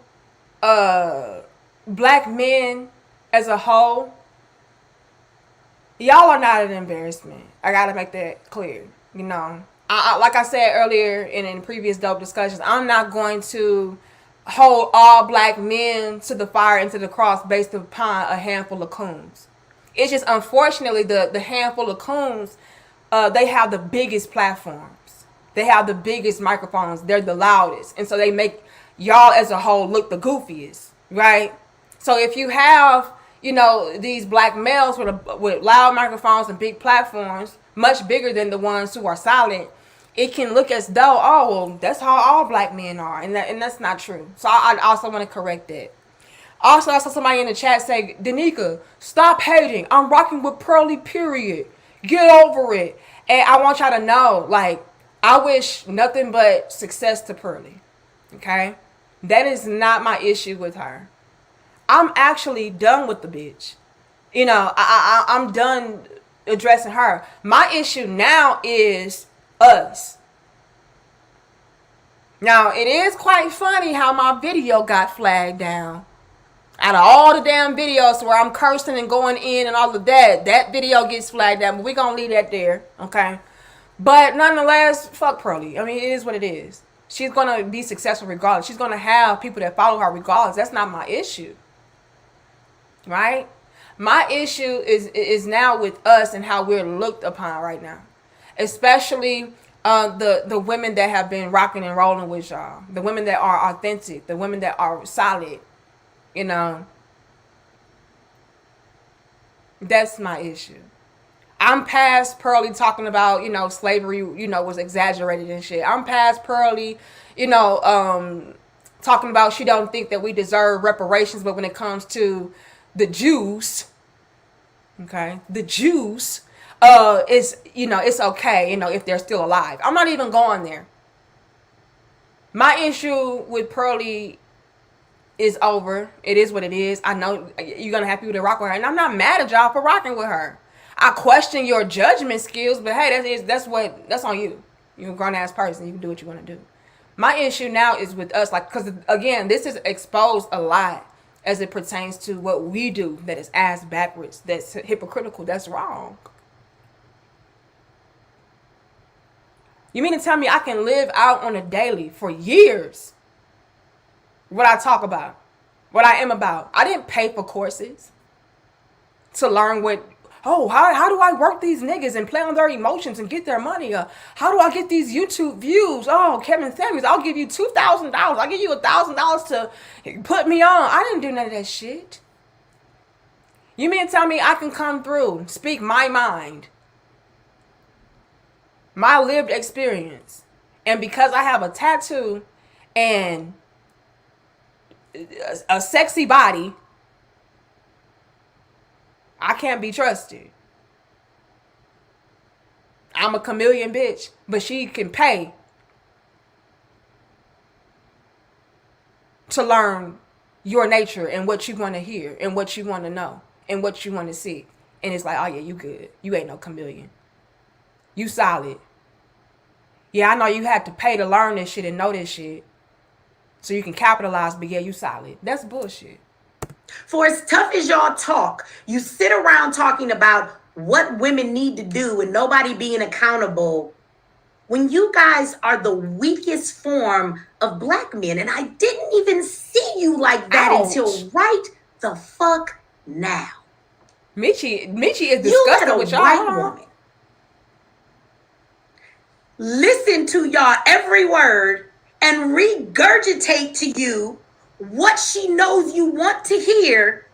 black men as a whole, y'all are not an embarrassment. I gotta make that clear. You know, I like I said earlier in previous dope discussions, I'm not going to hold all black men to the fire and to the cross based upon a handful of coons. It's just unfortunately the handful of coons, they have the biggest platforms. They have the biggest microphones. They're the loudest. And so they make y'all as a whole look the goofiest, right? So if you have, you know, these black males with loud microphones and big platforms, much bigger than the ones who are silent, it can look as though, oh, well, that's how all black men are. And that's not true. So I also want to correct that. Also, I saw somebody in the chat say, Danica, stop hating. I'm rocking with Pearly, period. Get over it. And I want y'all to know, like, I wish nothing but success to Pearly. Okay? That is not my issue with her. I'm actually done with the bitch. You know, I'm done addressing her. My issue now is us. Now, it is quite funny how my video got flagged down. Out of all the damn videos where I'm cursing and going in and all of that, that video gets flagged down. But we're going to leave that there, okay? But nonetheless, fuck Pearly. I mean, it is what it is. She's going to be successful regardless. She's going to have people that follow her regardless. That's not my issue. Right? My issue is now with us and how we're looked upon right now. Especially the women that have been rocking and rolling with y'all. The women that are authentic. The women that are solid. You know. That's my issue. I'm past Pearly talking about, you know, slavery, you know, was exaggerated and shit. I'm past Pearly, you know, talking about she don't think that we deserve reparations, but when it comes to the Jews, okay, the Jews, is, you know, it's okay, you know, if they're still alive. I'm not even going there. My issue with Pearly is over. It is what it is. I know you're going to have people to rock with her, and I'm not mad at y'all for rocking with her. I question your judgment skills, but hey, that's on you. You're a grown ass person. You can do what you want to do. My issue now is with us, like, because again, this is exposed a lot as it pertains to what we do that is ass backwards, that's hypocritical, that's wrong. You mean to tell me I can live out on a daily for years what I talk about, what I am about? I didn't pay for courses to learn how do I work these niggas and play on their emotions and get their money? How do I get these YouTube views? Oh, Kevin Samuels, I'll give you $2,000. I'll give you $1,000 to put me on. I didn't do none of that shit. You mean to tell me I can come through, speak my mind, my lived experience, and because I have a tattoo and a sexy body, I can't be trusted? I'm a chameleon bitch, but she can pay to learn your nature and what you want to hear and what you want to know and what you want to see. And it's like, oh yeah, you good. You ain't no chameleon. You solid. Yeah, I know you had to pay to learn this shit and know this shit so you can capitalize, but yeah, you solid. That's bullshit. For as tough as y'all talk, you sit around talking about what women need to do and nobody being accountable when you guys are the weakest form of black men. And I didn't even see you like that until right the fuck now. Michi is disgusted with y'all. White woman listen to y'all every word and regurgitate to you what she knows you want to hear,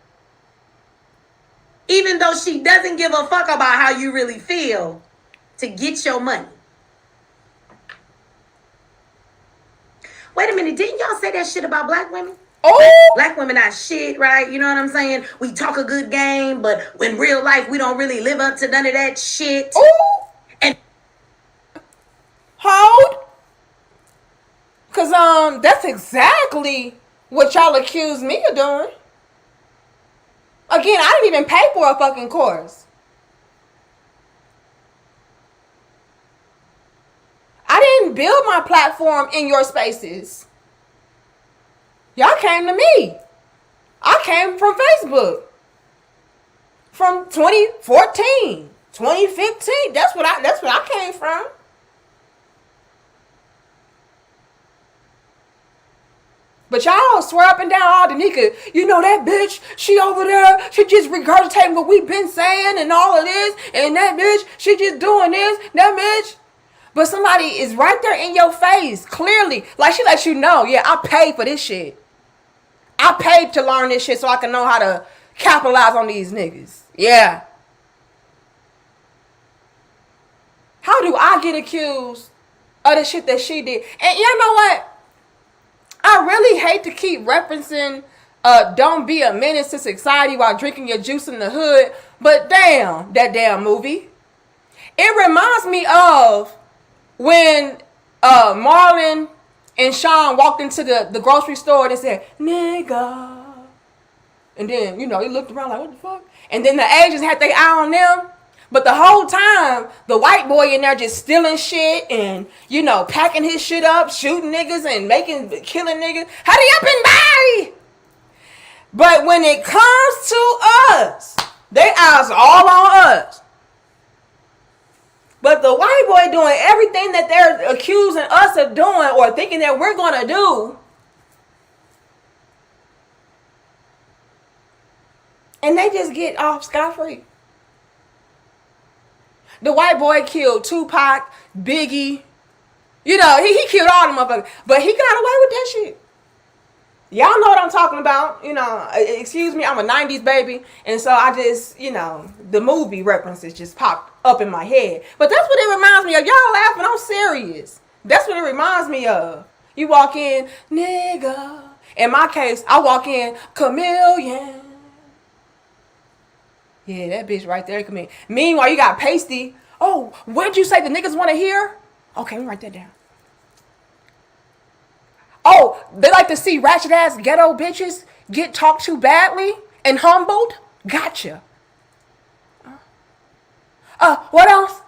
even though she doesn't give a fuck about how you really feel, to get your money. Wait a minute, didn't y'all say that shit about black women? Oh, black women are shit, right? You know what I'm saying? We talk a good game, but when real life, we don't really live up to none of that shit. Oh, and hold, cause that's exactly what y'all accused me of doing. Again, I didn't even pay for a fucking course. I didn't build my platform in your spaces. Y'all came to me. I came from Facebook. From 2014, 2015. That's what I came from. But y'all swear up and down, all Danica, you know that bitch, she over there, she just regurgitating what we've been saying and all of this, and that bitch, she just doing this, that bitch. But somebody is right there in your face, clearly, like she lets you know, yeah, I paid for this shit. I paid to learn this shit so I can know how to capitalize on these niggas. Yeah. How do I get accused of the shit that she did? And you know what? I really hate to keep referencing Don't Be a Menace to Society while drinking your juice in the hood, but damn, that damn movie. It reminds me of when Marlon and Sean walked into the grocery store and they said, nigga. And then, he looked around like, what the fuck? And then the Asians had their eye on them. But the whole time, the white boy in there just stealing shit and, packing his shit up, shooting niggas and killing niggas. Hurry up and buy! But when it comes to us, their eyes are all on us. But the white boy doing everything that they're accusing us of doing or thinking that we're going to do. And they just get off scot-free. The white boy killed Tupac, Biggie. He killed all them motherfuckers. But he got away with that shit. Y'all know what I'm talking about. Excuse me, I'm a 90s baby. And so I just, the movie references just popped up in my head. But that's what it reminds me of. Y'all laughing, I'm serious. That's what it reminds me of. You walk in, nigga. In my case, I walk in, chameleon. Yeah, that bitch right there. Come in. Meanwhile, you got Pasty. Oh, what'd you say the niggas want to hear? Okay, let me write that down. Oh, they like to see ratchet ass ghetto bitches get talked to badly and humbled? Gotcha. What else?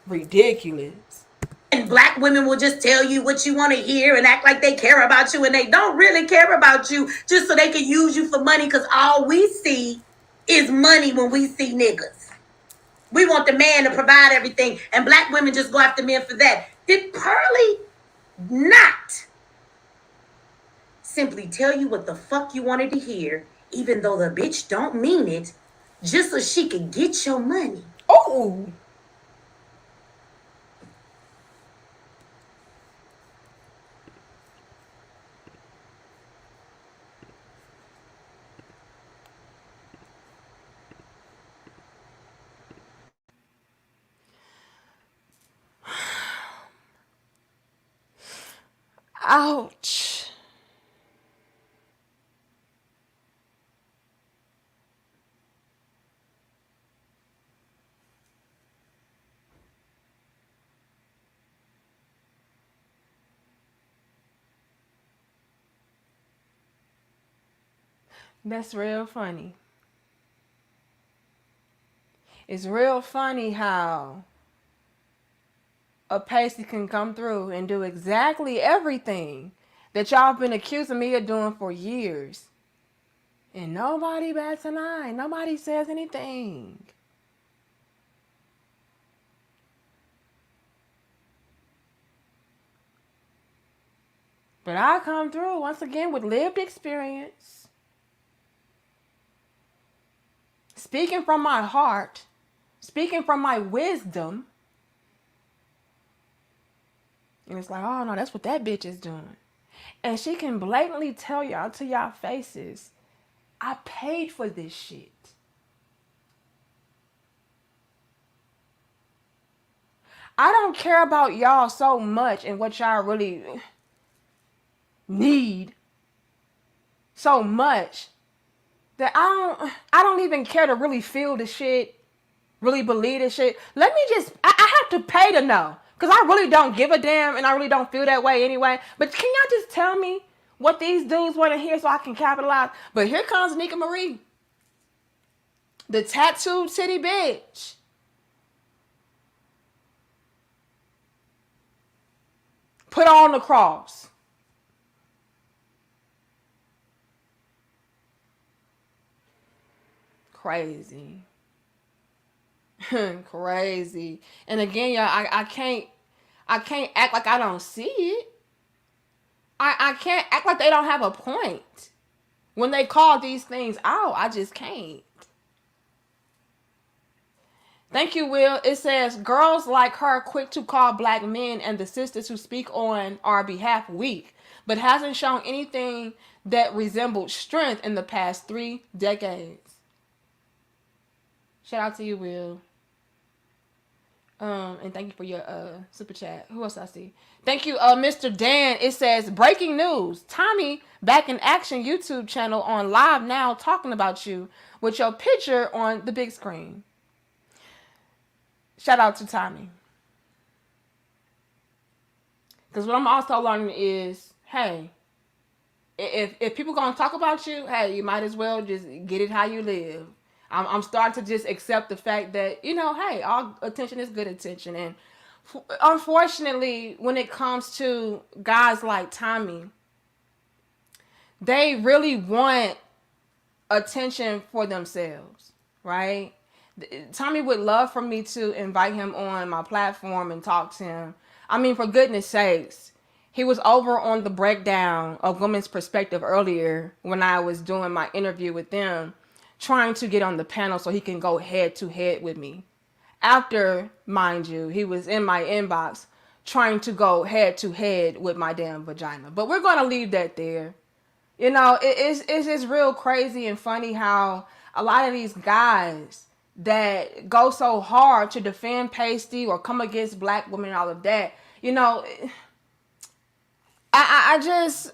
Ridiculous. And black women will just tell you what you want to hear and act like they care about you, and they don't really care about you, just so they can use you for money, because all we see is money when we see niggas. We want the man to provide everything, and black women just go after men for that. Did Pearly not simply tell you what the fuck you wanted to hear, even though the bitch don't mean it, just so she could get your money? Oh, ouch. That's real funny. It's real funny how a pasty can come through and do exactly everything that y'all been accusing me of doing for years. And nobody bats an eye. Nobody says anything. But I come through once again with lived experience. Speaking from my heart. Speaking from my wisdom. And it's like, oh no, that's what that bitch is doing. And she can blatantly tell y'all to y'all faces, I paid for this shit. I don't care about y'all so much and what y'all really need so much that I don't even care to really feel the shit, really believe the shit. Let me just I have to pay to know. Cause I really don't give a damn and I really don't feel that way anyway. But can y'all just tell me what these dudes want to hear so I can capitalize? But here comes Nika Marie. The tattooed city bitch. Put on the cross. Crazy. Crazy. And again, y'all, I can't act like I don't see it. I can't act like they don't have a point. When they call these things out, I just can't. Thank you, Will. It says, girls like her quick to call black men and the sisters who speak on our behalf weak, but hasn't shown anything that resembled strength in the past 3 decades. Shout out to you, Will. And thank you for your super chat. Who else I see? Thank you, Mr. Dan. It says, breaking news. Tommy back in action YouTube channel on live now talking about you with your picture on the big screen. Shout out to Tommy. Because what I'm also learning is, hey, if people gonna talk about you, hey, you might as well just get it how you live. I'm starting to just accept the fact that, you know, hey, all attention is good attention. And unfortunately, when it comes to guys like Tommy, they really want attention for themselves, right? Tommy would love for me to invite him on my platform and talk to him. I mean, for goodness sakes, he was over on the breakdown of women's perspective earlier when I was doing my interview with them, trying to get on the panel so he can go head to head with me. After, mind you, he was in my inbox trying to go head to head with my damn vagina. But we're going to leave that there. You know, it's just real crazy and funny how a lot of these guys that go so hard to defend pasty or come against black women and all of that, you know, I just,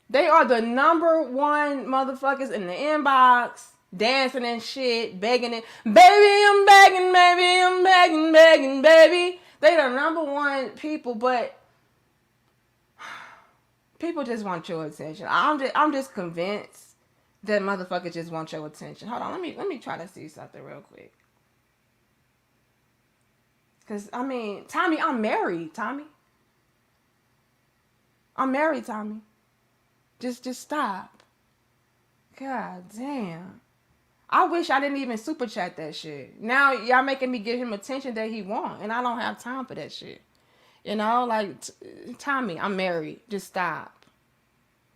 they are the number one motherfuckers in the inbox, dancing and shit, begging it, baby, I'm begging, baby, I'm begging, begging, baby. They the number one people, but people just want your attention. I'm just convinced that motherfuckers just want your attention. Hold on, let me try to see something real quick. Cause I mean, Tommy, I'm married, Tommy. I'm married, Tommy. Just stop. God damn. I wish I didn't even super chat that shit. Now y'all making me give him attention that he want, and I don't have time for that shit. You know, like Tommy, I'm married. Just stop.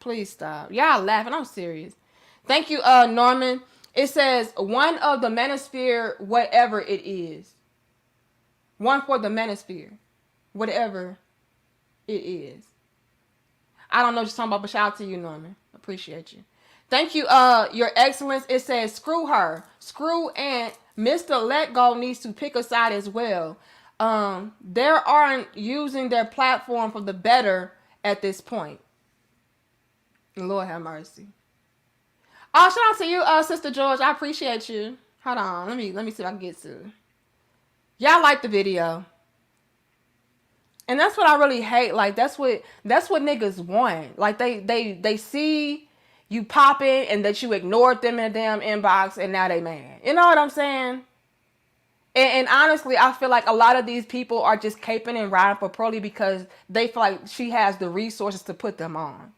Please stop. Y'all laughing. I'm serious. Thank you, Norman. It says one of the manosphere, whatever it is. One for the manosphere, whatever it is. I don't know what you're talking about, but shout out to you, Norman. Appreciate you. Thank you, Your Excellence. It says, screw her. Screw and Mr. Let Go needs to pick a side as well. They aren't using their platform for the better at this point. Lord have mercy. Oh, shout out to you, Sister George. I appreciate you. Hold on. Let me see if I can get to it. Y'all like the video. And that's what I really hate. Like that's what niggas want. Like they see you popping and that you ignored them in the damn inbox and now they mad. You know what I'm saying? And honestly, I feel like a lot of these people are just caping and riding for Pearly because they feel like she has the resources to put them on.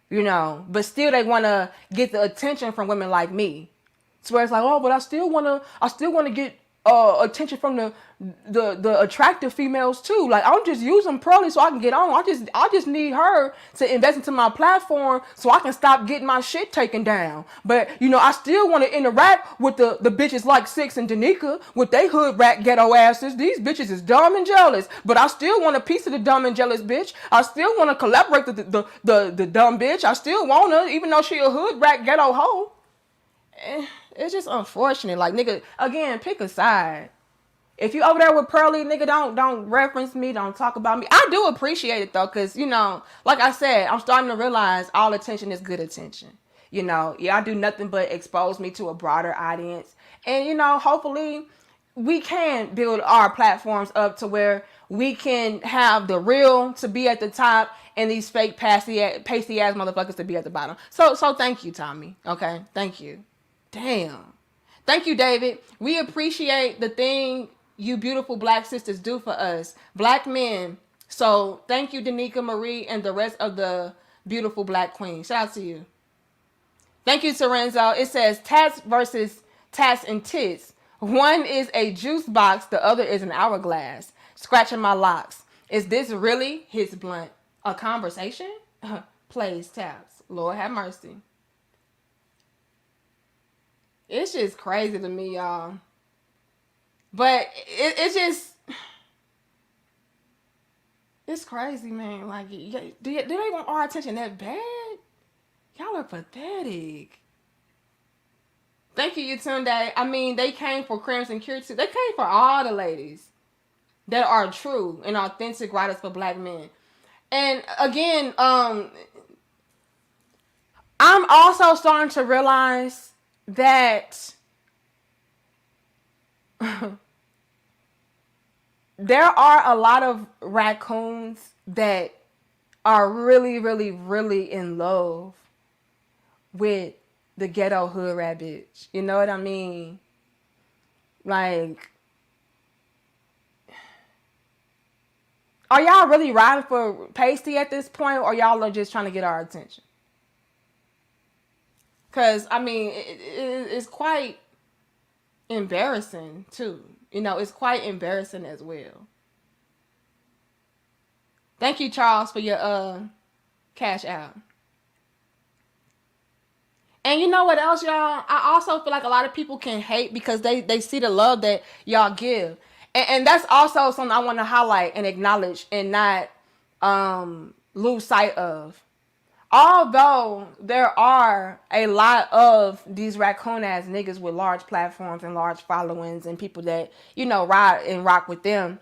You know, but still they want to get the attention from women like me. So it's like, oh, but I still want to get attention from the attractive females too. Like I'm just using Pearly so I can get on. I just need her to invest into my platform so I can stop getting my shit taken down. But you know, I still want to interact with the bitches like Six and Danica with they hood rat ghetto asses. These bitches is dumb and jealous, but I still want a piece of the dumb and jealous bitch. I still want to collaborate with the dumb bitch. I still want her, even though she a hood rat ghetto hoe. It's just unfortunate. Like, nigga, again, pick a side. If you over there with Pearly, nigga, don't reference me. Don't talk about me. I do appreciate it, though, because, you know, like I said, I'm starting to realize all attention is good attention. You know, y'all do nothing but expose me to a broader audience. And, you know, hopefully we can build our platforms up to where we can have the real to be at the top and these fake pasty ass motherfuckers to be at the bottom. So thank you, Tommy. Okay, thank you. Damn. Thank you, David. We appreciate the thing you beautiful black sisters do for us, black men. So thank you, Danica Marie, and the rest of the beautiful black queens. Shout out to you. Thank you, Sorenzo. It says tats versus tats and tits. One is a juice box, the other is an hourglass. Scratching my locks. Is this really his blunt? A conversation? Plays taps. Lord have mercy. It's just crazy to me, y'all. But it's just... It's crazy, man. Like, do they want our attention that bad? Y'all are pathetic. Thank you, Yetunde. I mean, they came for Crimson Cure too. They came for all the ladies that are true and authentic writers for black men. And again, I'm also starting to realize that there are a lot of raccoons that are really, really, really in love with the ghetto hood rat bitch. You know what I mean? Like, are y'all really riding for Pasty at this point, or y'all are just trying to get our attention? Because, I mean, it's quite embarrassing, too. You know, it's quite embarrassing as well. Thank you, Charles, for your cash out. And you know what else, y'all? I also feel like a lot of people can hate because they see the love that y'all give. And that's also something I want to highlight and acknowledge and not lose sight of. Although there are a lot of these raccoon ass niggas with large platforms and large followings and people that, you know, ride and rock with them,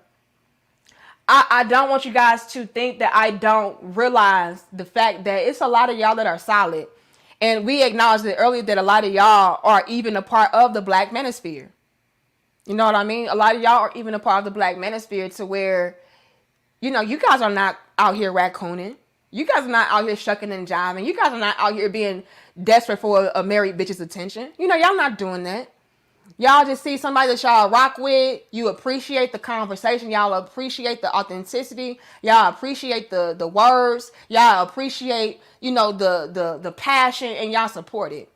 I don't want you guys to think that I don't realize the fact that it's a lot of y'all that are solid. And we acknowledged it earlier that a lot of y'all are even a part of the black manosphere. You know what I mean? A lot of y'all are even a part of the black manosphere to where, you know, you guys are not out here raccooning. You guys are not out here shucking and jiving. You guys are not out here being desperate for a married bitch's attention. You know, y'all not doing that. Y'all just see somebody that y'all rock with. You appreciate the conversation. Y'all appreciate the authenticity. Y'all appreciate the words. Y'all appreciate, the passion, and y'all support it.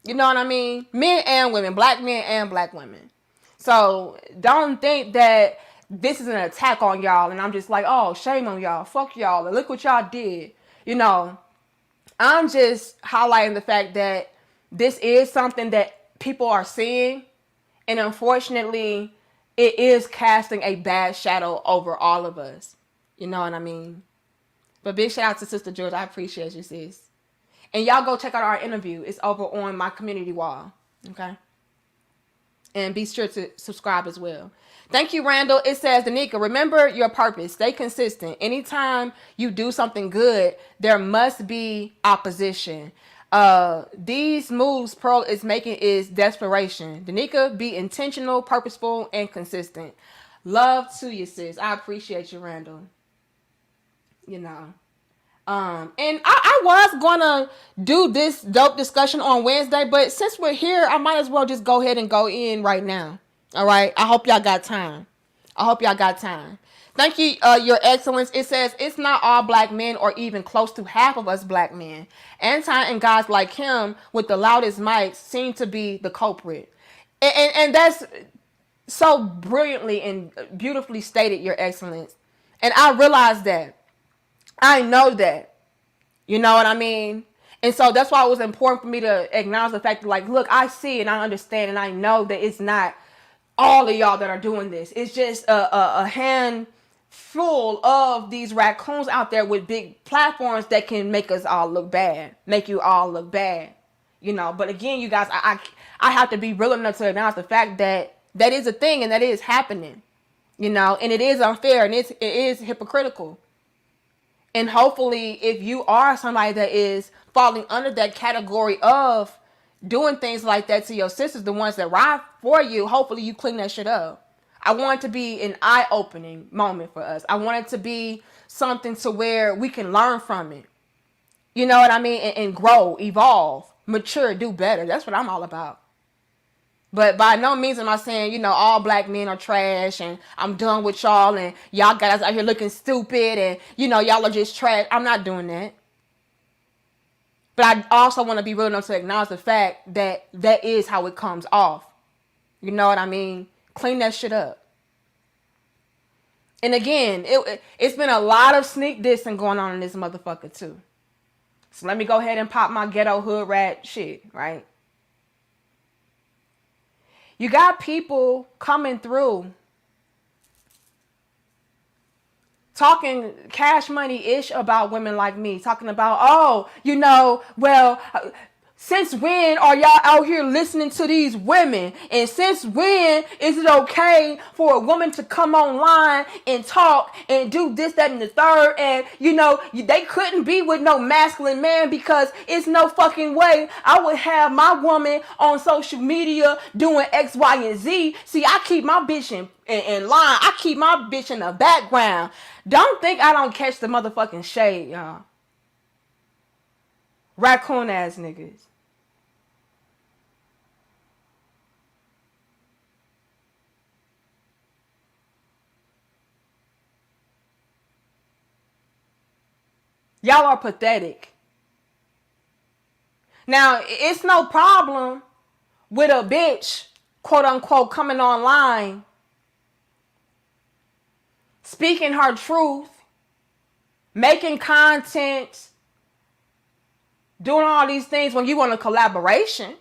You know what I mean? Men and women, black men and black women. So don't think that this is an attack on y'all and I'm just like, oh, shame on y'all. Fuck y'all. And look what y'all did. I'm just highlighting the fact that this is something that people are seeing. And unfortunately, it is casting a bad shadow over all of us. You know what I mean? But big shout out to Sister George. I appreciate you, sis. And y'all go check out our interview. It's over on my community wall. Okay? And be sure to subscribe as well. Thank you, Randall. It says, Danica, remember your purpose. Stay consistent. Anytime you do something good, there must be opposition. These moves Pearl is making is desperation. Danica, be intentional, purposeful, and consistent. Love to you, sis. I appreciate you, Randall. And I was gonna do this dope discussion on Wednesday, but since we're here, I might as well just go ahead and go in right now. All right. I hope y'all got time. Thank you, Your Excellence. It says it's not all black men or even close to half of us black men. Anti and guys like him with the loudest mics seem to be the culprit. And that's so brilliantly and beautifully stated, Your Excellence. And I realize that. I know that. You know what I mean? And so that's why it was important for me to acknowledge the fact that, like, look, I see and I understand and I know that it's not all of y'all that are doing this. It's just a handful of these raccoons out there with big platforms that can make us all look bad, make you all look bad. But again, you guys, I have to be real enough to acknowledge the fact that that is a thing and that is happening, and it is unfair and it is hypocritical. And hopefully, if you are somebody that is falling under that category of doing things like that to your sisters, the ones that ride for you, hopefully you clean that shit up. I want it to be an eye-opening moment for us. I want it to be something to where we can learn from it. You know what I mean? And grow, evolve, mature, do better. That's what I'm all about. But by no means am I saying, all black men are trash and I'm done with y'all and y'all guys out here looking stupid and, y'all are just trash. I'm not doing that. But I also want to be real enough to acknowledge the fact that that is how it comes off. You know what I mean? Clean that shit up. And again, it's been a lot of sneak dissing going on in this motherfucker too. So let me go ahead and pop my ghetto hood rat shit, right? You got people coming through talking cash money-ish about women like me, talking about, since when are y'all out here listening to these women? And since when is it okay for a woman to come online and talk and do this, that, and the third? And, they couldn't be with no masculine man because it's no fucking way I would have my woman on social media doing X, Y, and Z. See, I keep my bitch in line. I keep my bitch in the background. Don't think I don't catch the motherfucking shade, y'all. Raccoon ass niggas. Y'all are pathetic. Now, it's no problem with a bitch, quote unquote, coming online, speaking her truth, making content, doing all these things when you want a collaboration.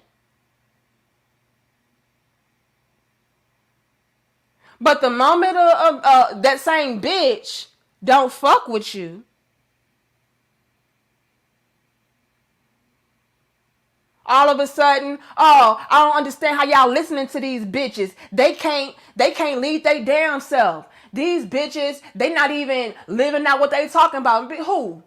But the moment of that same bitch don't fuck with you, all of a sudden, I don't understand how y'all listening to these bitches. They can't lead their damn self. These bitches, they not even living out what they talking about. Who?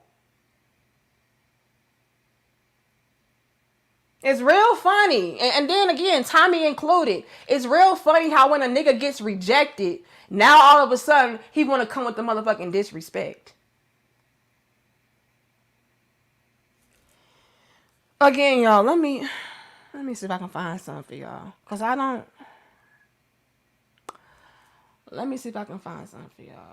It's real funny. And then again, Tommy included. It's real funny how when a nigga gets rejected, now all of a sudden, he want to come with the motherfucking disrespect. Again, y'all, let me see if I can find something for y'all. Because I don't... Let me see if I can find something for y'all.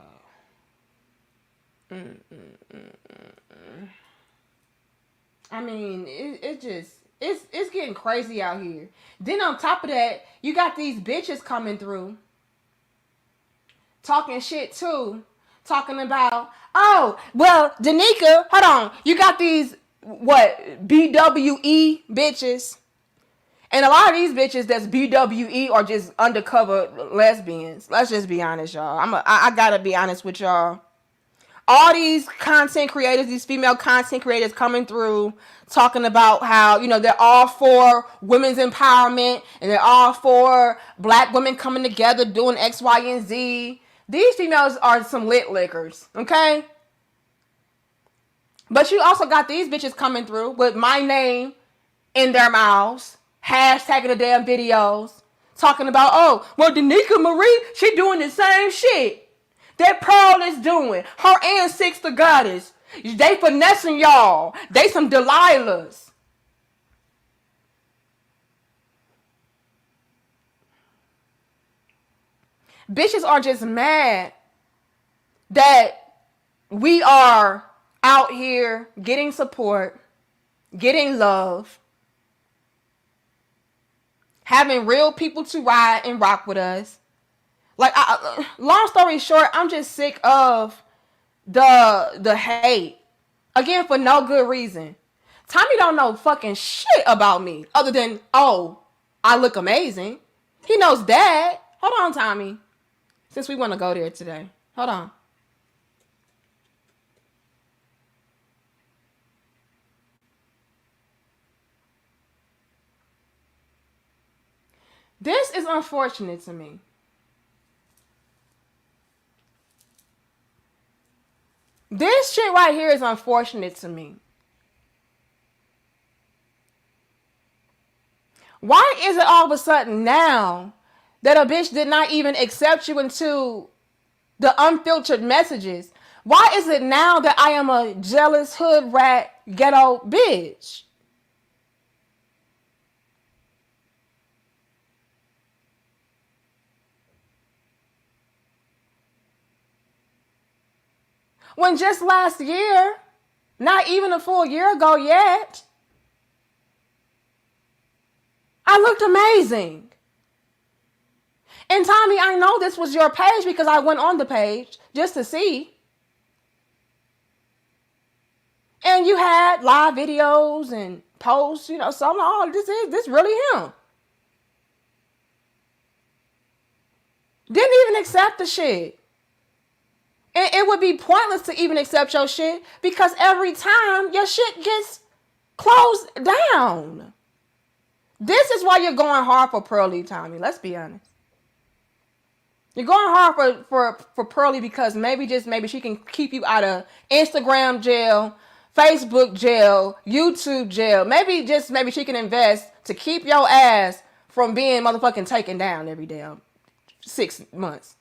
I mean, it's getting crazy out here. Then on top of that, you got these bitches coming through talking shit too. Talking about, oh, well, Danica, hold on. You got these, what, BWE bitches. And a lot of these bitches that's BWE are just undercover lesbians. Let's just be honest, y'all. I gotta be honest with y'all. All these content creators, these female content creators coming through talking about how, they're all for women's empowerment and they're all for black women coming together doing X, Y, and Z. These females are some lit lickers, okay? But you also got these bitches coming through with my name in their mouths, hashtagging the damn videos, talking about, oh, well, Danica Marie, she doing the same shit that Pearl is doing. Her and Six the Goddess. They finessing y'all. They some Delilahs. Bitches are just mad that we are out here getting support, getting love, having real people to ride and rock with us. Like, long story short, I'm just sick of the hate. Again, for no good reason. Tommy don't know fucking shit about me other than, oh, I look amazing. He knows that. Hold on, Tommy. Since we want to go there today. Hold on. This is unfortunate to me. This shit right here is unfortunate to me. Why is it all of a sudden now that a bitch did not even accept you into the unfiltered messages? Why is it now that I am a jealous hood rat ghetto bitch? When just last year, not even a full year ago yet, I looked amazing. And Tommy, I know this was your page because I went on the page just to see. And you had live videos and posts, so I'm like, oh, this really him. Didn't even accept the shit. And it would be pointless to even accept your shit because every time your shit gets closed down. This is why you're going hard for Pearly, Tommy. Let's be honest. You're going hard for Pearly because maybe she can keep you out of Instagram jail, Facebook jail, YouTube jail. Maybe she can invest to keep your ass from being motherfucking taken down every damn 6 months.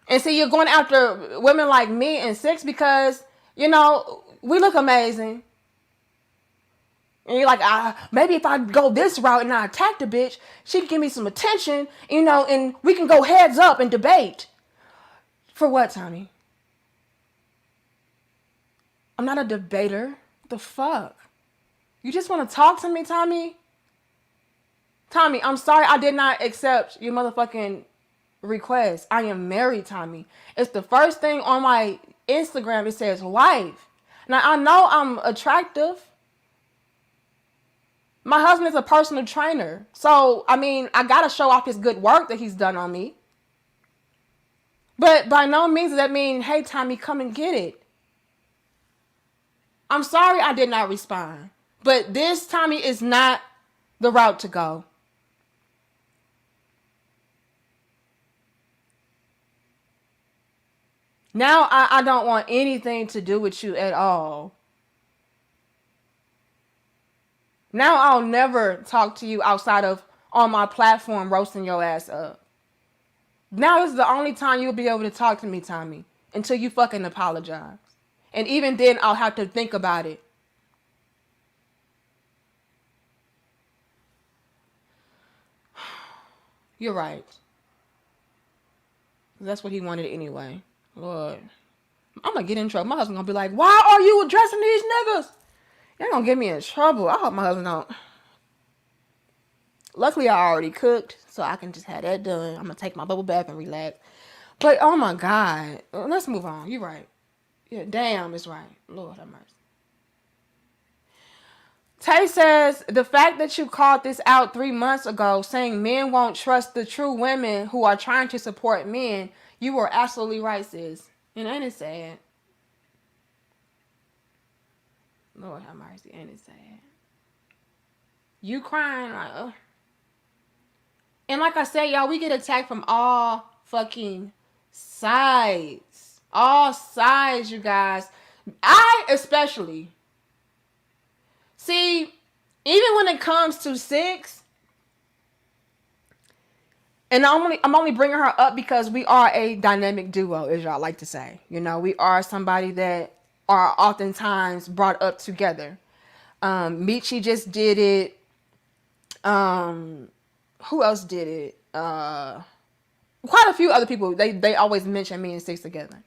And see, you're going after women like me and Six because, we look amazing. And you're like, maybe if I go this route and I attack the bitch, she can give me some attention, and we can go heads up and debate. For what, Tommy? I'm not a debater. What the fuck? You just want to talk to me, Tommy? Tommy, I'm sorry I did not accept your motherfucking request. I am married, Tommy. It's the first thing on my Instagram. It says wife. Now, I know I'm attractive. My husband is a personal trainer. So, I got to show off his good work that he's done on me. But by no means does that mean, hey, Tommy, come and get it. I'm sorry I did not respond. But this, Tommy, is not the route to go. Now I don't want anything to do with you at all. Now I'll never talk to you outside of on my platform roasting your ass up. Now this is the only time you'll be able to talk to me, Tommy, until you fucking apologize. And even then I'll have to think about it. You're right. That's what he wanted anyway. Lord. I'm gonna get in trouble. My husband gonna be like, why are you addressing these niggas? You're gonna get me in trouble. I hope my husband don't. Luckily, I already cooked, so I can just have that done. I'm gonna take my bubble bath and relax. But oh my God, let's move on. You're right. Yeah, damn, it's right. Lord have mercy. Tay says, the fact that you called this out 3 months ago, saying men won't trust the true women who are trying to support men, you were absolutely right, sis. And ain't it sad? Lord have mercy, ain't it sad? You crying like, ugh. And like I said, y'all, we get attacked from all fucking sides. All sides, you guys. I especially. See, even when it comes to 6, and I'm only bringing her up because we are a dynamic duo, as y'all like to say. You know, we are somebody that are oftentimes brought up together. Michi just did it. Who else did it? Quite a few other people. They always mention me and 6 together.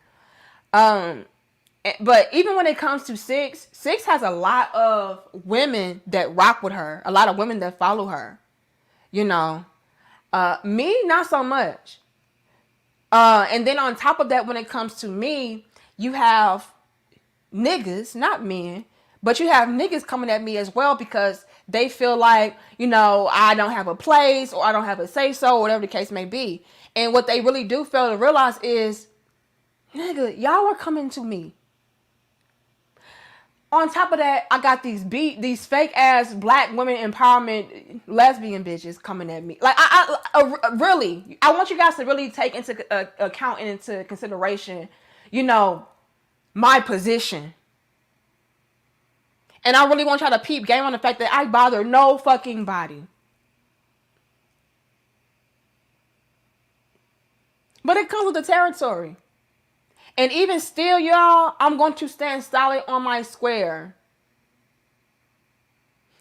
But even when it comes to 6 has a lot of women that rock with her. A lot of women that follow her. You know. Me, not so much. And then on top of that, when it comes to me, you have niggas, not men, but you have niggas coming at me as well because they feel like, you know, I don't have a place or I don't have a say-so or whatever the case may be. And what they really do fail to realize is, nigga, y'all are coming to me. On top of that, I got these fake ass black women empowerment lesbian bitches coming at me. Like really, I want you guys to really take into account and into consideration, you know, my position. And I really want y'all to peep game on the fact that I bother no fucking body. But it comes with the territory. And even still, y'all, I'm going to stand solid on my square.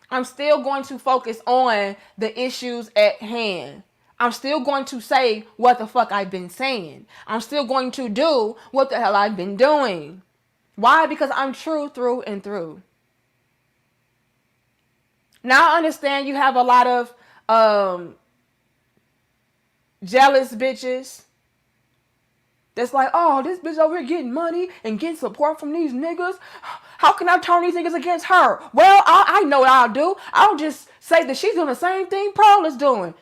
I'm still going to focus on the issues at hand. I'm still going to say what the fuck I've been saying. I'm still going to do what the hell I've been doing. Why? Because I'm true through and through. Now I understand you have a lot of jealous bitches. That's like, oh, this bitch over here getting money and getting support from these niggas. How can I turn these niggas against her? Well, I know what I'll do. I'll just say that she's doing the same thing Pearl is doing.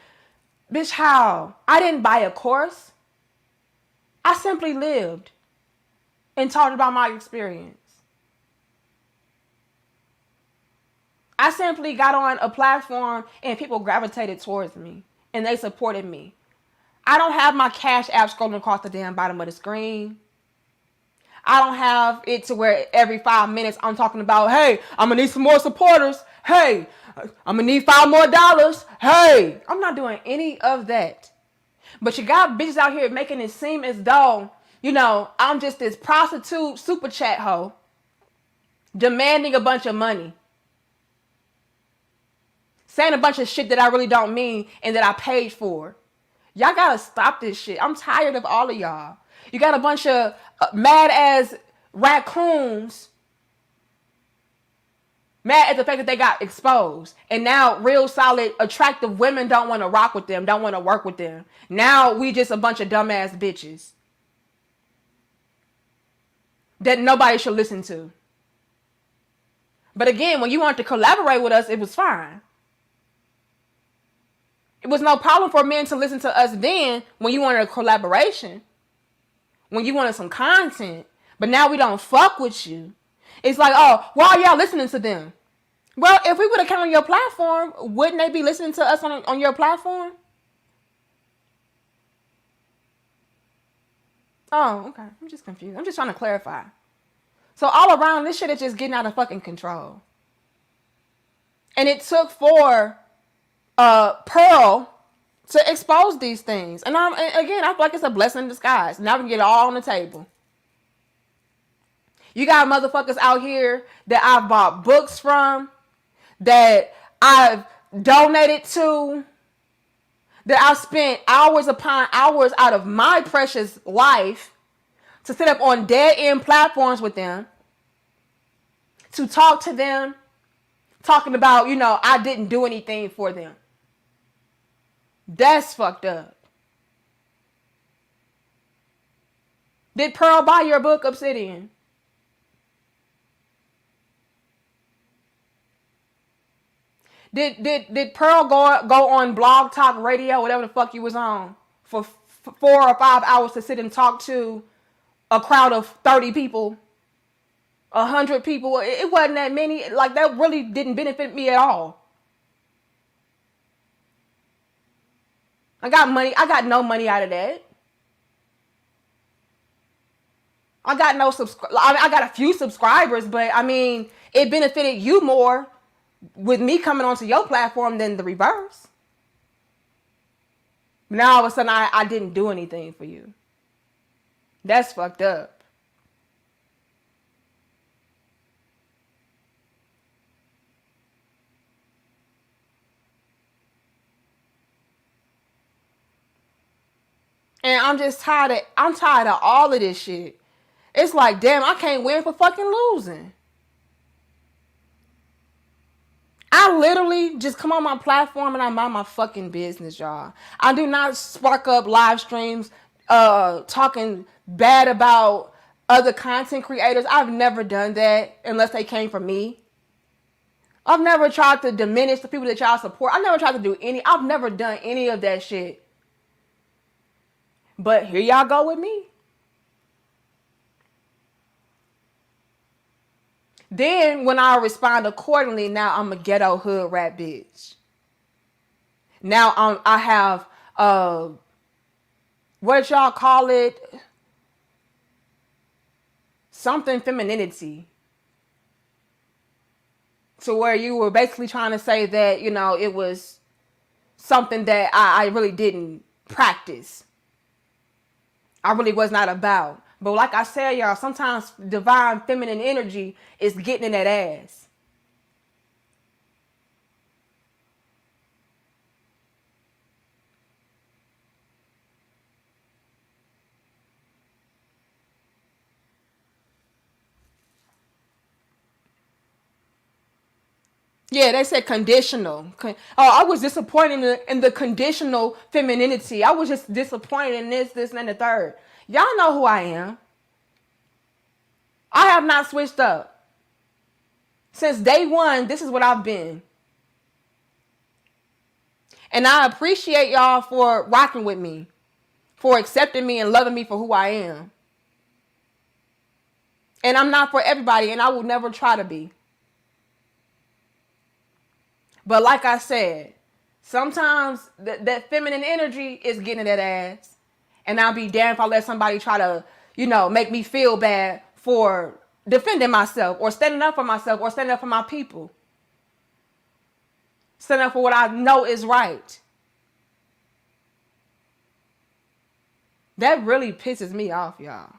Bitch, how? I didn't buy a course. I simply lived and talked about my experience. I simply got on a platform and people gravitated towards me and they supported me. I don't have my Cash App scrolling across the damn bottom of the screen. I don't have it to where every 5 minutes I'm talking about, hey, I'm going to need some more supporters. Hey, I'm going to need $5 more. Hey, I'm not doing any of that. But you got bitches out here making it seem as though, you know, I'm just this prostitute super chat hoe demanding a bunch of money. Saying a bunch of shit that I really don't mean and that I paid for. Y'all gotta stop this shit. I'm tired of all of y'all. You got a bunch of mad ass raccoons mad at the fact that they got exposed. And now real solid, attractive women don't want to rock with them, don't want to work with them. Now we just a bunch of dumbass bitches that nobody should listen to. But again, when you wanted to collaborate with us, it was fine. It was no problem for men to listen to us then when you wanted a collaboration. When you wanted some content. But now we don't fuck with you. It's like, oh, why are y'all listening to them? Well, if we would have come on your platform, wouldn't they be listening to us on your platform? Oh, okay. I'm just confused. I'm just trying to clarify. So all around, this shit is just getting out of fucking control. And it took for Pearl to expose these things. And I feel like it's a blessing in disguise. Now we can get it all on the table. You got motherfuckers out here that I've bought books from, that I've donated to, that I spent hours upon hours out of my precious life to sit up on dead end platforms with them, to talk to them, talking about, I didn't do anything for them. That's fucked up. Did Pearl buy your book, Obsidian? Did Pearl go on Blog Talk Radio, whatever the fuck you was on, for 4 or 5 hours to sit and talk to a crowd of 30 people, 100 people? It wasn't that many. Like, that really didn't benefit me at all. I got money. I got no money out of that. I got no I got a few subscribers, but I mean, it benefited you more with me coming onto your platform than the reverse. Now all of a sudden I didn't do anything for you. That's fucked up. And I'm tired of all of this shit. It's like, damn, I can't win for fucking losing. I literally just come on my platform and I mind my fucking business, y'all. I do not spark up live streams talking bad about other content creators. I've never done that unless they came from me. I've never tried to diminish the people that y'all support. I've never tried to do I've never done any of that shit. But here y'all go with me. Then when I respond accordingly, now I'm a ghetto hood rat bitch. Now I have what y'all call it? Something femininity. To where you were basically trying to say that, it was something that I really didn't practice. I really was not about. But like I said, y'all, sometimes divine feminine energy is getting in that ass. Yeah, they said conditional. I was disappointed in the conditional femininity. I was just disappointed in this, and the third. Y'all know who I am. I have not switched up. Since day one, this is what I've been. And I appreciate y'all for rocking with me, for accepting me and loving me for who I am. And I'm not for everybody, and I will never try to be. But like I said, sometimes that feminine energy is getting that ass. And I'll be damned if I let somebody try to, make me feel bad for defending myself or standing up for myself or standing up for my people. Standing up for what I know is right. That really pisses me off, y'all.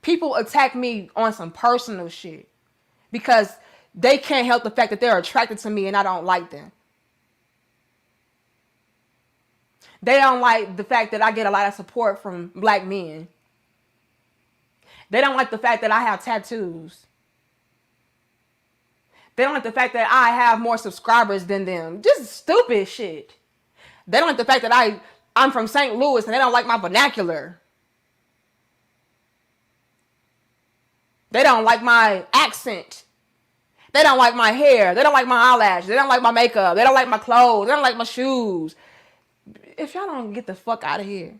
People attack me on some personal shit because they can't help the fact that they're attracted to me and I don't like them. They don't like the fact that I get a lot of support from black men. They don't like the fact that I have tattoos. They don't like the fact that I have more subscribers than them. Just stupid shit. They don't like the fact that I'm from St. Louis and they don't like my vernacular. They don't like my accent. They don't like my hair. They don't like my eyelashes. They don't like my makeup. They don't like my clothes. They don't like my shoes. If y'all don't get the fuck out of here.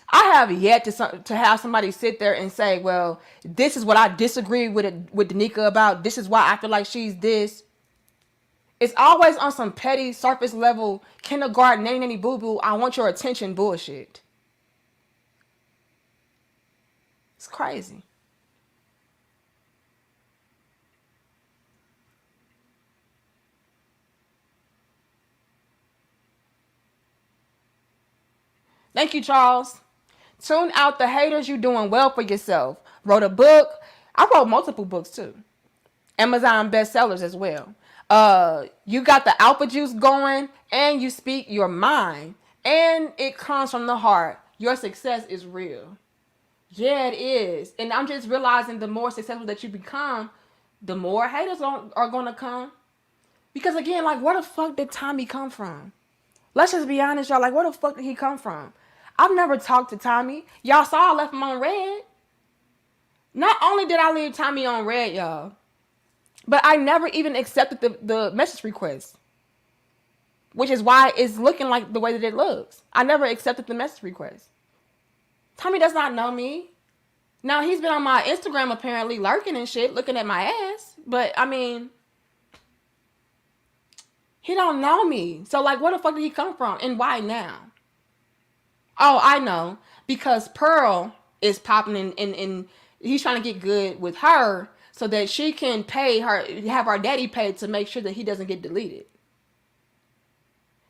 I have yet to have somebody sit there and say, well, this is what I disagree with Danica about. This is why I feel like she's this. It's always on some petty, surface level, kindergarten, nanny boo-boo, I want your attention bullshit. It's crazy. Thank you, Charles. Tune out the haters. You doing well for yourself. Wrote a book. I wrote multiple books too. Amazon bestsellers as well. You got the alpha juice going, and you speak your mind, and it comes from the heart. Your success is real. Yeah, it is. And I'm just realizing the more successful that you become, the more haters are going to come. Because again, like, where the fuck did Tommy come from? Let's just be honest, y'all. Like, where the fuck did he come from? I've never talked to Tommy. Y'all saw I left him on red. Not only did I leave Tommy on red, y'all, but I never even accepted the message request. Which is why it's looking like the way that it looks. I never accepted the message request. Tommy does not know me. Now, he's been on my Instagram apparently lurking and shit, looking at my ass. But, I mean, he don't know me. So, like, where the fuck did he come from? And why now? Oh, I know. Because Pearl is popping in he's trying to get good with her so that she can pay her, have our daddy paid to make sure that he doesn't get deleted.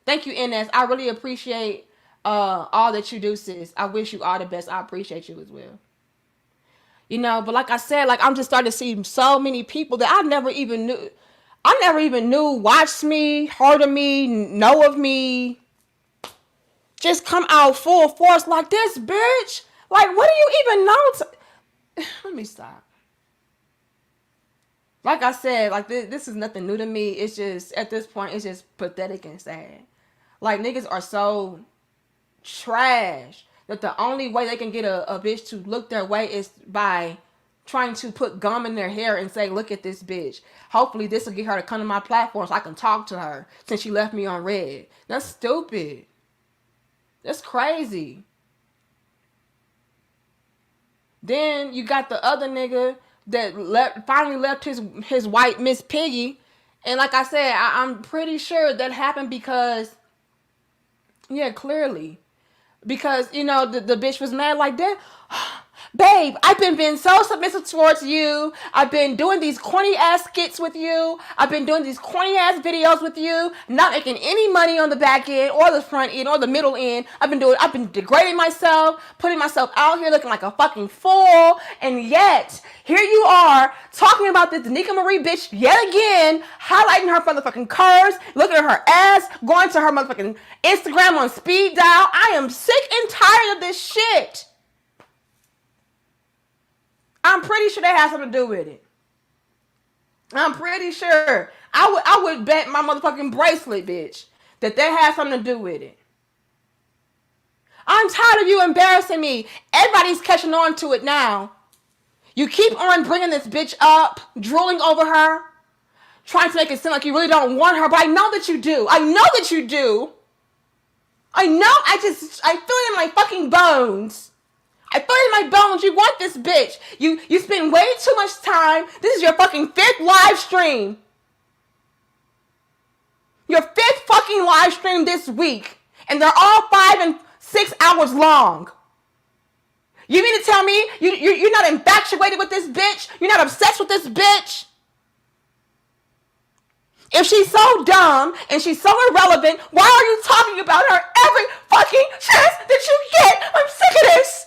Thank you, NS. I really appreciate all that you do, sis. I wish you all the best. I appreciate you as well. You know, but like I said, like, I'm just starting to see so many people that I never even knew watched me, heard of me, know of me, just come out full force like this, bitch. Like, what do you even know? Let me stop. Like I said, like, this is nothing new to me. It's just, at this point, it's just pathetic and sad. Like, niggas are so trash that the only way they can get a bitch to look their way is by trying to put gum in their hair and say, look at this bitch. Hopefully this will get her to come to my platform so I can talk to her since she left me on red. That's stupid. That's crazy. Then you got the other nigga that finally left his white Miss Piggy. And like I said, I'm pretty sure that happened because, yeah, clearly. Because, you know, the bitch was mad like that. Babe, I've been being so submissive towards you. I've been doing these corny ass skits with you. I've been doing these corny ass videos with you. Not making any money on the back end or the front end or the middle end. I've been degrading myself, putting myself out here looking like a fucking fool. And yet, here you are talking about this Danica Marie bitch yet again, highlighting her motherfucking curves, looking at her ass, going to her motherfucking Instagram on speed dial. I am sick and tired of this shit. I'm pretty sure that has something to do with it. I'm pretty sure. I would bet my motherfucking bracelet, bitch, that has something to do with it. I'm tired of you embarrassing me. Everybody's catching on to it now. You keep on bringing this bitch up, drooling over her, trying to make it seem like you really don't want her, but I know that you do. I know that you do. I know. I feel it in my fucking bones. I feel it in my bones. You want this bitch. You spend way too much time. This is your fucking 5th live stream. Your 5th fucking live stream this week. And they're all 5 and 6 hours long. You mean to tell me you're not infatuated with this bitch? You're not obsessed with this bitch? If she's so dumb and she's so irrelevant, why are you talking about her every fucking chance that you get? I'm sick of this.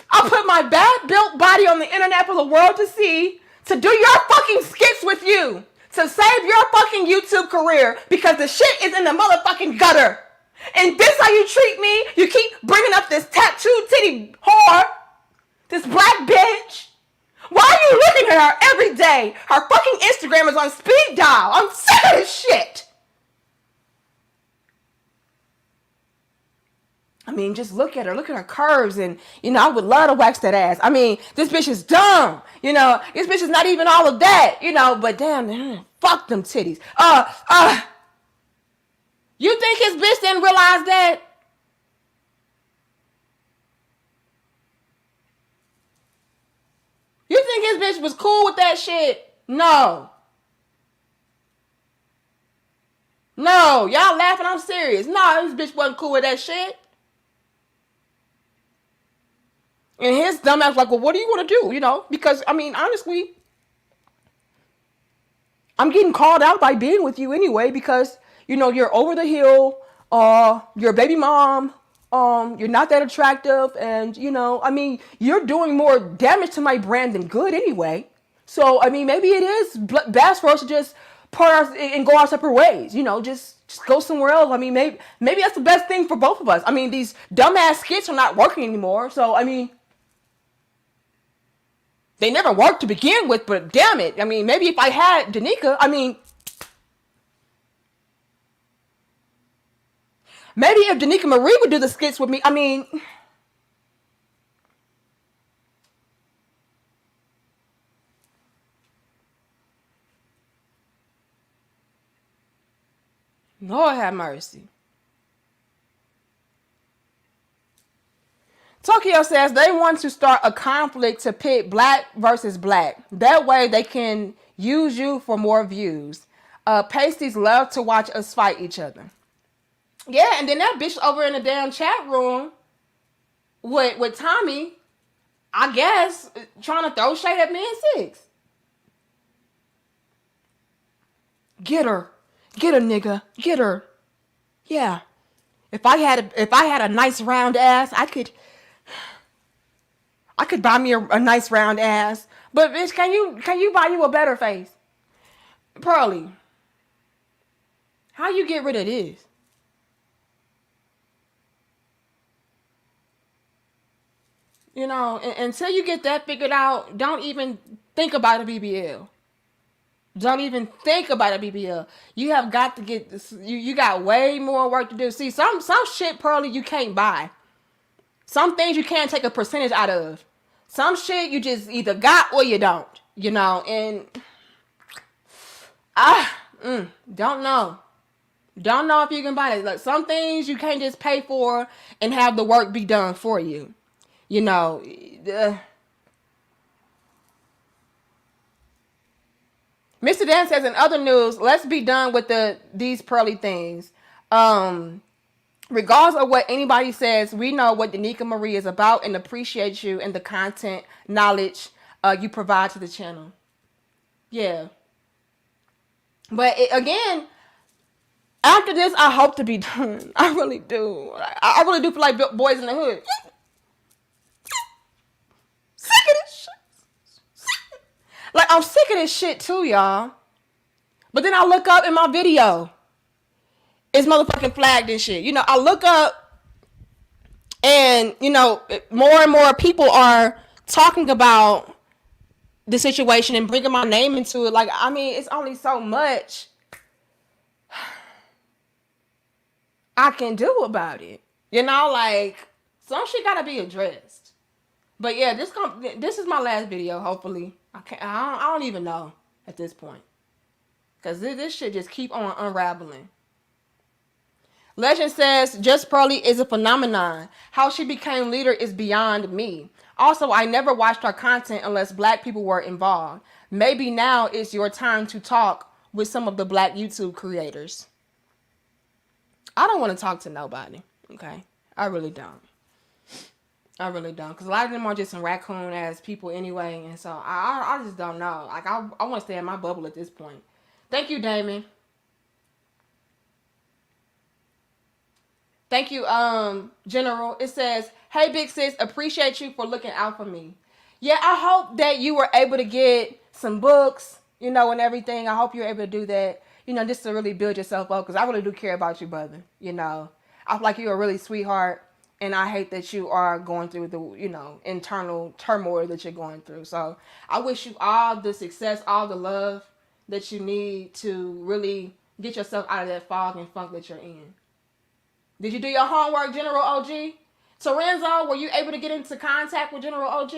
I'll put my bad built body on the internet for the world to see, to do your fucking skits with you, to save your fucking YouTube career, because the shit is in the motherfucking gutter. And this how you treat me? You keep bringing up this tattooed titty whore, this black bitch. Why are you looking at her every day? Her fucking Instagram is on speed dial. I'm sick of this shit. I mean, just look at her curves, and, you know, I would love to wax that ass. I mean, this bitch is dumb, you know, this bitch is not even all of that, you know, but damn, fuck them titties. You think his bitch didn't realize that? You think his bitch was cool with that shit? No. No, y'all laughing, I'm serious. No, this bitch wasn't cool with that shit. And his dumb ass like, well, what do you want to do? You know, because, I mean, honestly, I'm getting called out by being with you anyway because, you know, you're over the hill, you're a baby mom, you're not that attractive, and I mean, you're doing more damage to my brand than good anyway. So I mean, maybe it is best for us to just part our, and go our separate ways. Just go somewhere else. I mean, maybe that's the best thing for both of us. I mean, these dumbass skits are not working anymore. So I mean, they never worked to begin with. But damn it, I mean, maybe if I had Danica, I mean, maybe if Danica Marie would do the skits with me, I mean. Lord have mercy. Tokyo says they want to start a conflict to pit black versus black. That way they can use you for more views. Pasties love to watch us fight each other. Yeah, and then that bitch over in the damn chat room with Tommy, I guess, trying to throw shade at me and Six. Get her. Get her, nigga. Get her. Yeah. If I had a nice round ass, I could buy me a nice round ass. But bitch, can you buy you a better face? Pearly, how you get rid of this? Until you get that figured out, don't even think about a BBL. Don't even think about a BBL. You have got to get this. You got way more work to do. See, some shit, Pearly, you can't buy. Some things you can't take a percentage out of. Some shit you just either got or you don't. And don't know. Don't know if you can buy it. Like, some things you can't just pay for and have the work be done for you. Mr. Dan says, in other news, let's be done with these pearly things. Regardless of what anybody says, we know what Danica Marie is about and appreciate you and the content, knowledge you provide to the channel. Yeah. But again, after this, I hope to be done. I really do. I really do feel like Boys in the Hood. Sick of this shit. Like, I'm sick of this shit too, y'all. But then I look up in my video. It's motherfucking flagged and shit. I look up and, more and more people are talking about the situation and bringing my name into it. Like, I mean, it's only so much I can do about it. Like, some shit gotta be addressed. But yeah, this is my last video, hopefully. I don't even know at this point. Because this shit just keep on unraveling. Legend says, Just Pearly is a phenomenon. How she became leader is beyond me. Also, I never watched her content unless black people were involved. Maybe now is your time to talk with some of the black YouTube creators. I don't want to talk to nobody, okay? I really don't. Because a lot of them are just some raccoon-ass people anyway, and so I just don't know. Like, I want to stay in my bubble at this point. Thank you, Damon. Thank you, General. It says, hey, big sis, appreciate you for looking out for me. Yeah, I hope that you were able to get some books, and everything. I hope you're able to do that, just to really build yourself up, because I really do care about you, brother. I feel like you're a really sweetheart, and I hate that you are going through the, internal turmoil that you're going through. So I wish you all the success, all the love that you need to really get yourself out of that fog and funk that you're in. Did you do your homework, General OG? Torenzo, were you able to get into contact with General OG?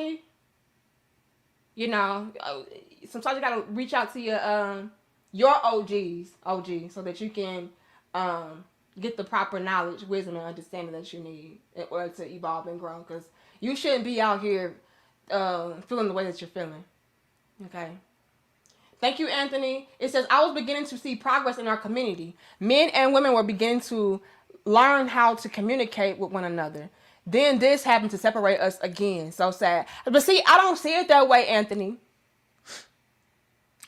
Sometimes you gotta reach out to your OG, so that you can get the proper knowledge, wisdom, and understanding that you need in order to evolve and grow. Because you shouldn't be out here feeling the way that you're feeling. Okay. Thank you, Anthony. It says, I was beginning to see progress in our community. Men and women were beginning to learn how to communicate with one another. Then this happened to separate us again. So sad. But see, I don't see it that way, Anthony.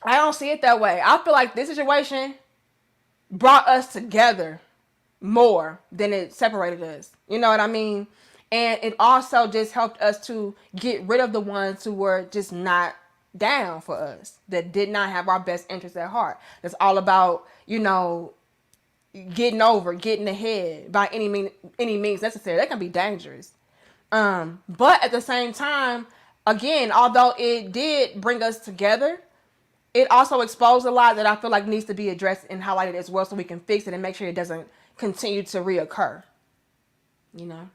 I don't see it that way. I feel like this situation brought us together. more than it separated us. You know what I mean? And it also just helped us to get rid of the ones who were just not down for us, that did not have our best interests at heart. That's all about, getting over, getting ahead by any means necessary. That can be dangerous. But at the same time, again, although it did bring us together, it also exposed a lot that I feel like needs to be addressed and highlighted as well, so we can fix it and make sure it doesn't continue to reoccur. You know.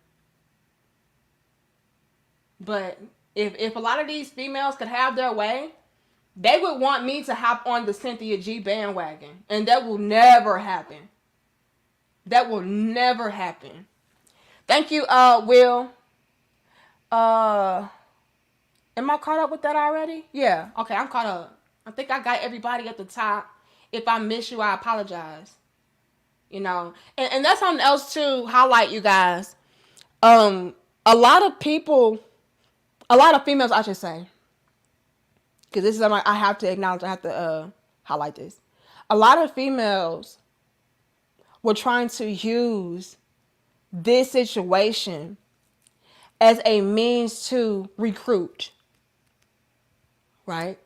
But if a lot of these females could have their way, they would want me to hop on the Cynthia G bandwagon, and that will never happen. That will never happen. Thank you, Will. Am I caught up with that already? Yeah. Okay, I'm caught up. I think I got everybody at the top. If I miss you, I apologize. And that's something else to highlight, you guys. A lot of people, a lot of females, I should say, because this is something I have to acknowledge. I have to highlight this. A lot of females were trying to use this situation as a means to recruit, right?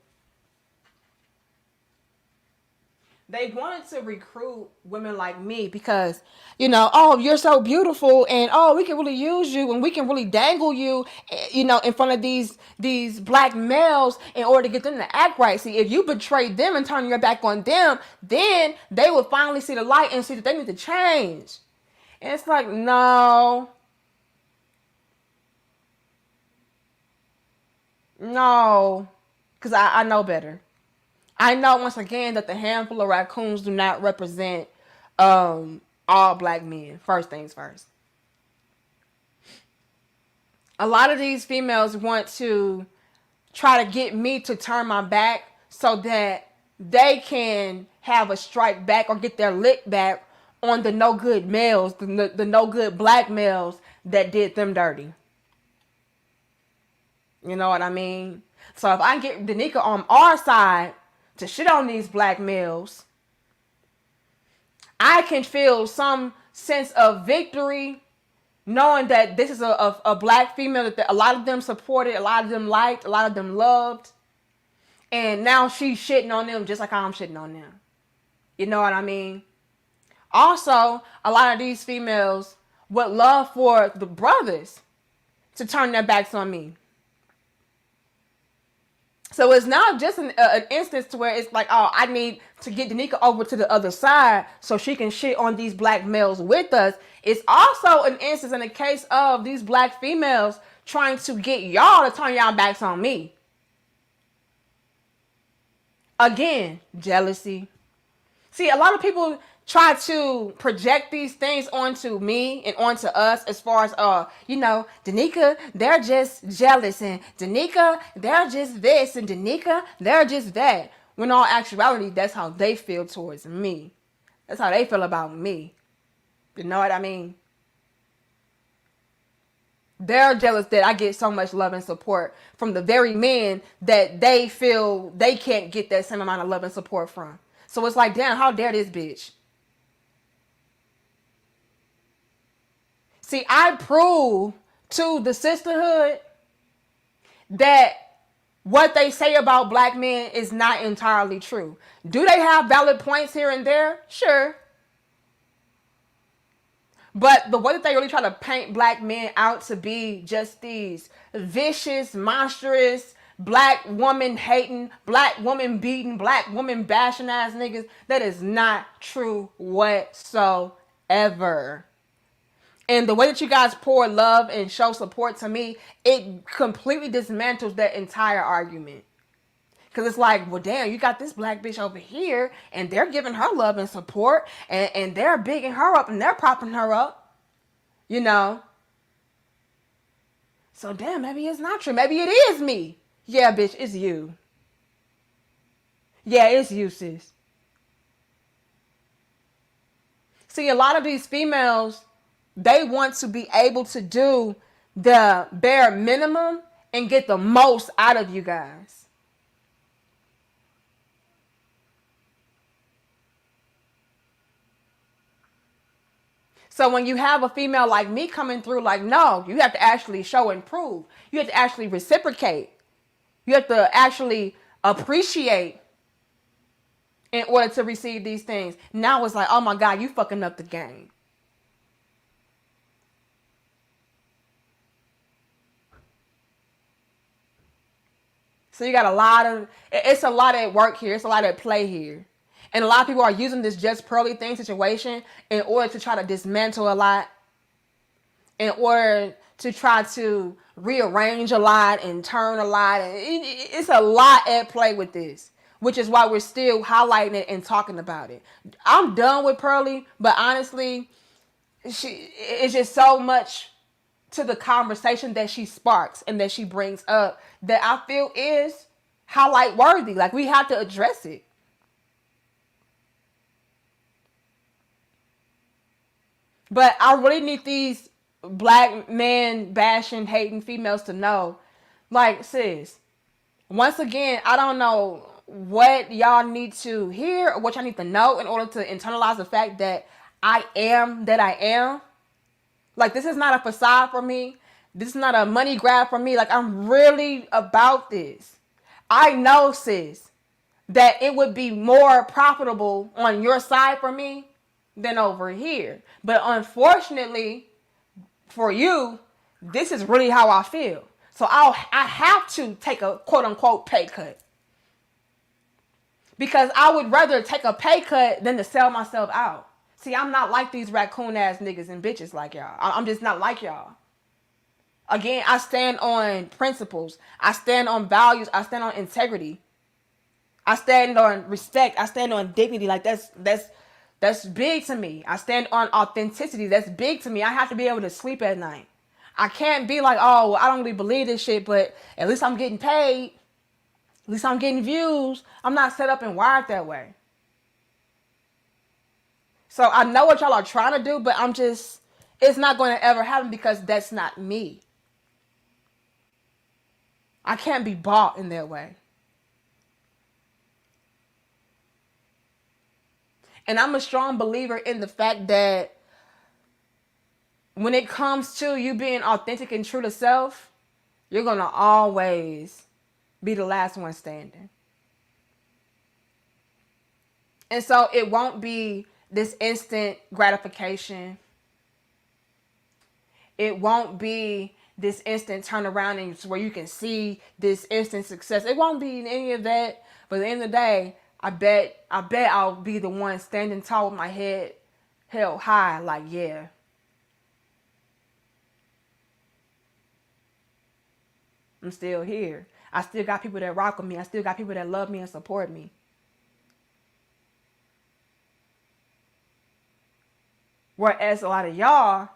They wanted to recruit women like me because, oh, you're so beautiful, and oh, we can really use you, and we can really dangle you, in front of these black males in order to get them to act right. See, if you betray them and turn your back on them, then they will finally see the light and see that they need to change. And it's like, no. No. Because I know better. I know, once again, that the handful of raccoons do not represent all black men. First things first. A lot of these females want to try to get me to turn my back so that they can have a strike back or get their lick back on the no good males, the no good black males that did them dirty. You know what I mean? So if I get Danica on our side to shit on these black males, I can feel some sense of victory knowing that this is a black female that a lot of them supported, a lot of them liked, a lot of them loved. And now she's shitting on them just like I'm shitting on them. You know what I mean? Also, a lot of these females would love for the brothers to turn their backs on me. So it's not just an instance to where it's like, oh, I need to get Danica over to the other side so she can shit on these black males with us. It's also an instance in the case of these black females trying to get y'all to turn y'all backs on me. Again, jealousy. See, a lot of people try to project these things onto me and onto us as far as, Danica, they're just jealous, and Danica, they're just this, and Danica, they're just that. When in all actuality, that's how they feel towards me. That's how they feel about me. You know what I mean? They're jealous that I get so much love and support from the very men that they feel they can't get that same amount of love and support from. So it's like, damn, how dare this bitch? See, I prove to the sisterhood that what they say about black men is not entirely true. Do they have valid points here and there? Sure. But the way that they really try to paint black men out to be just these vicious, monstrous, black woman hating, black woman beating, black woman bashing ass niggas, that is not true whatsoever. And the way that you guys pour love and show support to me, it completely dismantles that entire argument. Because it's like, well, damn, you got this black bitch over here, and they're giving her love and support, and they're bigging her up, and they're propping her up. You know? So, damn, maybe it's not true. Maybe it is me. Yeah, bitch, it's you. Yeah, it's you, sis. See, a lot of these females, they want to be able to do the bare minimum and get the most out of you guys. So when you have a female like me coming through, like, no, you have to actually show and prove. You have to actually reciprocate. You have to actually appreciate in order to receive these things. Now it's like, oh my God, you fucking up the game. So you got it's a lot at work here. It's a lot at play here. And a lot of people are using this just pearly thing situation in order to try to dismantle a lot, in order to try to rearrange a lot and turn a lot. And it's a lot at play with this, which is why we're still highlighting it and talking about it. I'm done with Pearly, but honestly, it's just so much to the conversation that she sparks and that she brings up that I feel is highlight worthy. Like, we have to address it. But I really need these black men bashing, hating females to know, like, sis, once again, I don't know what y'all need to hear or what y'all need to know in order to internalize the fact that I am that I am. Like, this is not a facade for me. This is not a money grab for me. Like, I'm really about this. I know, sis, that it would be more profitable on your side for me than over here. But unfortunately for you, this is really how I feel. So I have to take a quote unquote pay cut. Because I would rather take a pay cut than to sell myself out. See, I'm not like these raccoon ass niggas and bitches like y'all. I'm just not like y'all. Again, I stand on principles. I stand on values. I stand on integrity. I stand on respect. I stand on dignity. Like, that's big to me. I stand on authenticity. That's big to me. I have to be able to sleep at night. I can't be like, oh, I don't really believe this shit, but at least I'm getting paid. At least I'm getting views. I'm not set up and wired that way. So I know what y'all are trying to do, but it's not going to ever happen because that's not me. I can't be bought in that way. And I'm a strong believer in the fact that when it comes to you being authentic and true to self, you're going to always be the last one standing. And so it won't be this instant gratification. It won't be this instant turnaround and where you can see this instant success. It won't be any of that. But at the end of the day, I bet I'll be the one standing tall with my head held high. Like, yeah, I'm still here. I still got people that rock with me. I still got people that love me and support me. Whereas a lot of y'all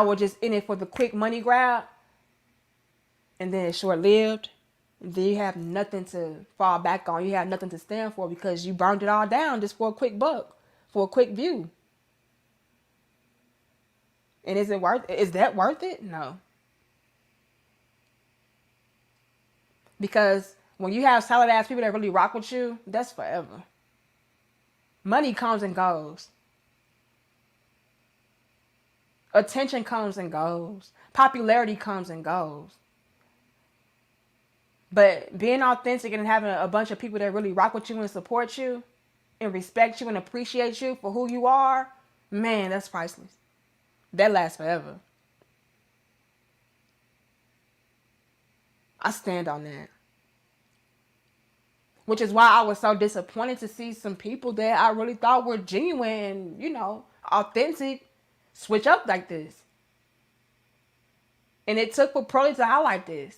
were just in it for the quick money grab, and then it's short-lived. And then you have nothing to fall back on. You have nothing to stand for because you burned it all down just for a quick buck, for a quick view. And is that worth it? No. Because when you have solid ass people that really rock with you, that's forever. Money comes and goes. Attention comes and goes. Popularity comes and goes. But being authentic and having a bunch of people that really rock with you and support you and respect you and appreciate you for who you are, man, that's priceless. That lasts forever. I stand on that. Which is why I was so disappointed to see some people that I really thought were genuine and, authentic switch up like this. And it took for Pearly to highlight this.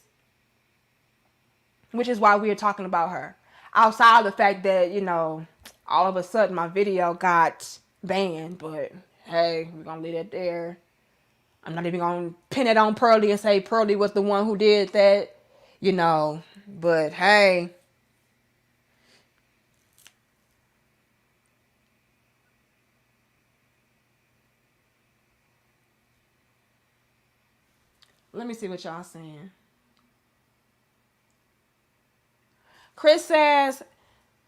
Which is why we are talking about her. Outside of the fact that, all of a sudden my video got banned. But, hey, we're going to leave it there. I'm not even going to pin it on Pearly and say Pearly was the one who did that. But, hey. Let me see what y'all saying. Chris says,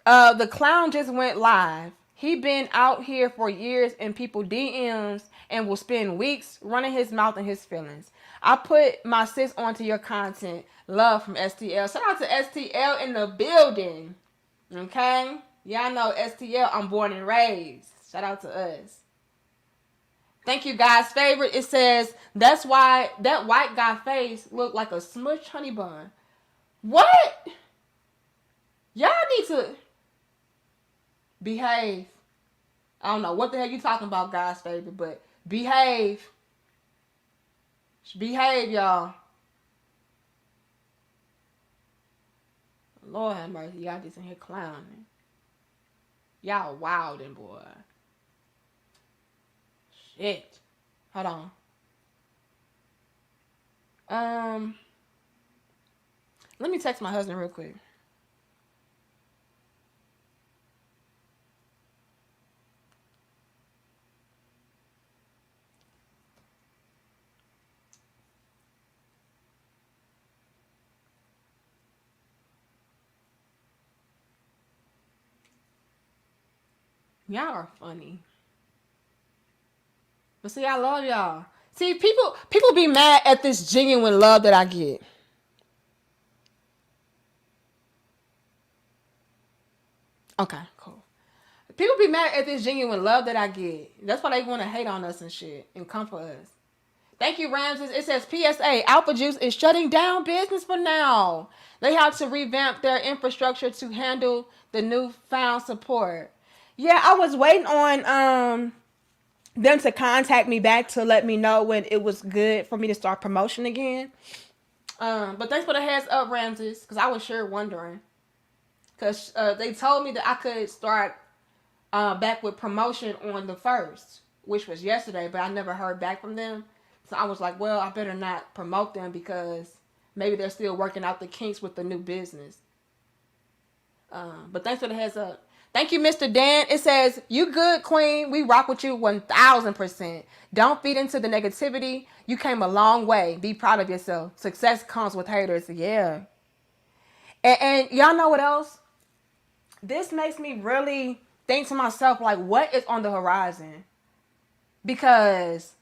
the clown just went live. He been out here for years in people DMs and will spend weeks running his mouth and his feelings. I put my sis onto your content. Love from STL. Shout out to STL in the building. Okay? Y'all know STL, I'm born and raised. Shout out to us. Thank you, guys. Favorite. It says, that's why that white guy face looked like a smushed honey bun. What? Y'all need to behave. I don't know what the hell you talking about, guys, favorite, but behave. Behave, y'all. Lord have mercy, y'all just in here clowning. Y'all wildin', boy. Shit. Hold on. Let me text my husband real quick. Y'all are funny. But see, I love y'all. See, people be mad at this genuine love that I get. Okay, cool. People be mad at this genuine love that I get. That's why they want to hate on us and shit and come for us. Thank you, Ramses. It says PSA, Alpha Juice is shutting down business for now. They have to revamp their infrastructure to handle the newfound support. Yeah, I was waiting on them to contact me back to let me know when it was good for me to start promotion again. But thanks for the heads up, Ramses, because I was sure wondering. Because they told me that I could start back with promotion on the 1st, which was yesterday, but I never heard back from them. So I was like, well, I better not promote them because maybe they're still working out the kinks with the new business. But thanks for the heads up. Thank you, Mr. Dan. It says, you good, queen. We rock with you 1,000%. Don't feed into the negativity. You came a long way. Be proud of yourself. Success comes with haters. Yeah. And y'all know what else? This makes me really think to myself, like, what is on the horizon? Because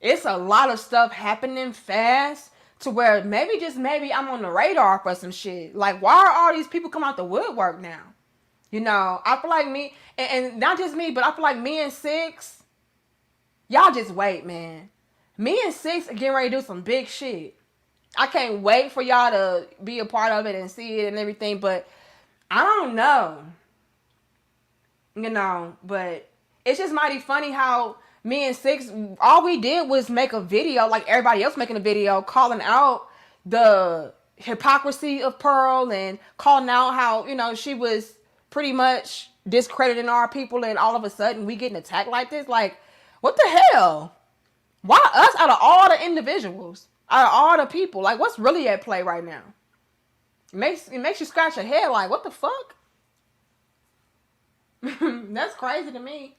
it's a lot of stuff happening fast to where maybe, just maybe, I'm on the radar for some shit. Like, why are all these people coming out the woodwork now? You know, I feel like me, and not just me, but I feel like me and Six, y'all just wait, man. Me and Six are getting ready to do some big shit. I can't wait for y'all to be a part of it and see it and everything, but I don't know. You know, but it's just mighty funny how me and Six, all we did was make a video, like everybody else making a video, calling out the hypocrisy of Pearl and calling out how, you know, she was pretty much discrediting our people, and all of a sudden we getting attacked like this. Like, what the hell? Why us out of all the individuals, out of all the people? Like, what's really at play right now? It makes you scratch your head like, what the fuck? That's crazy to me.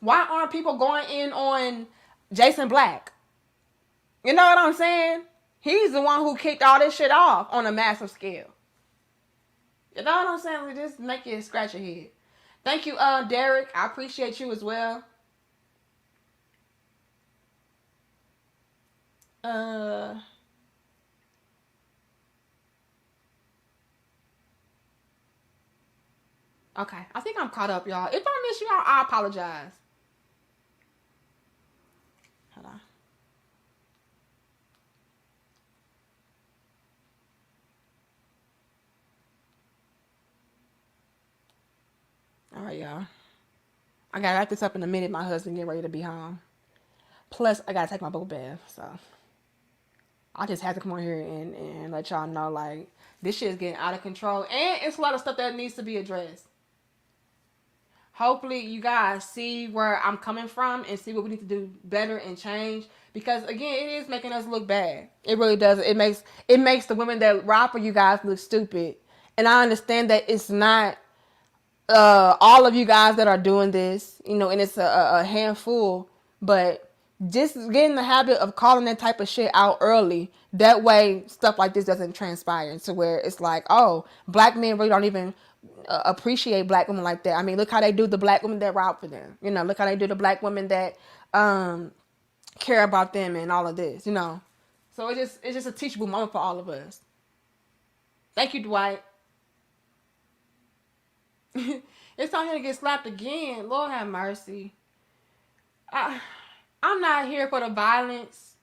Why aren't people going in on Jason Black? You know what I'm saying? He's the one who kicked all this shit off on a massive scale. You know what I'm saying? We just make you scratch your head. Thank you, Derek. I appreciate you as well. Okay, I think I'm caught up, y'all. If I miss you out, I apologize. Hold on. All right, y'all. I gotta wrap this up in a minute. My husband getting ready to be home. Plus, I gotta take my bubble bath, so I just had to come on here and let y'all know, like, this shit is getting out of control, and it's a lot of stuff that needs to be addressed. Hopefully, you guys see where I'm coming from and see what we need to do better and change. Because again, it is making us look bad. It really does. It makes the women that ride for you guys look stupid. And I understand that it's not all of you guys that are doing this, you know, and it's a handful, but just get in the habit of calling that type of shit out early. That way, stuff like this doesn't transpire to where it's like, oh, black men really don't even appreciate black women like that. I mean, look how they do the black women that route for them. You know, look how they do the black women that care about them and all of this. You know, so it's just a teachable moment for all of us. Thank you, Dwight. It's time to get slapped again. Lord have mercy. I'm not here for the violence.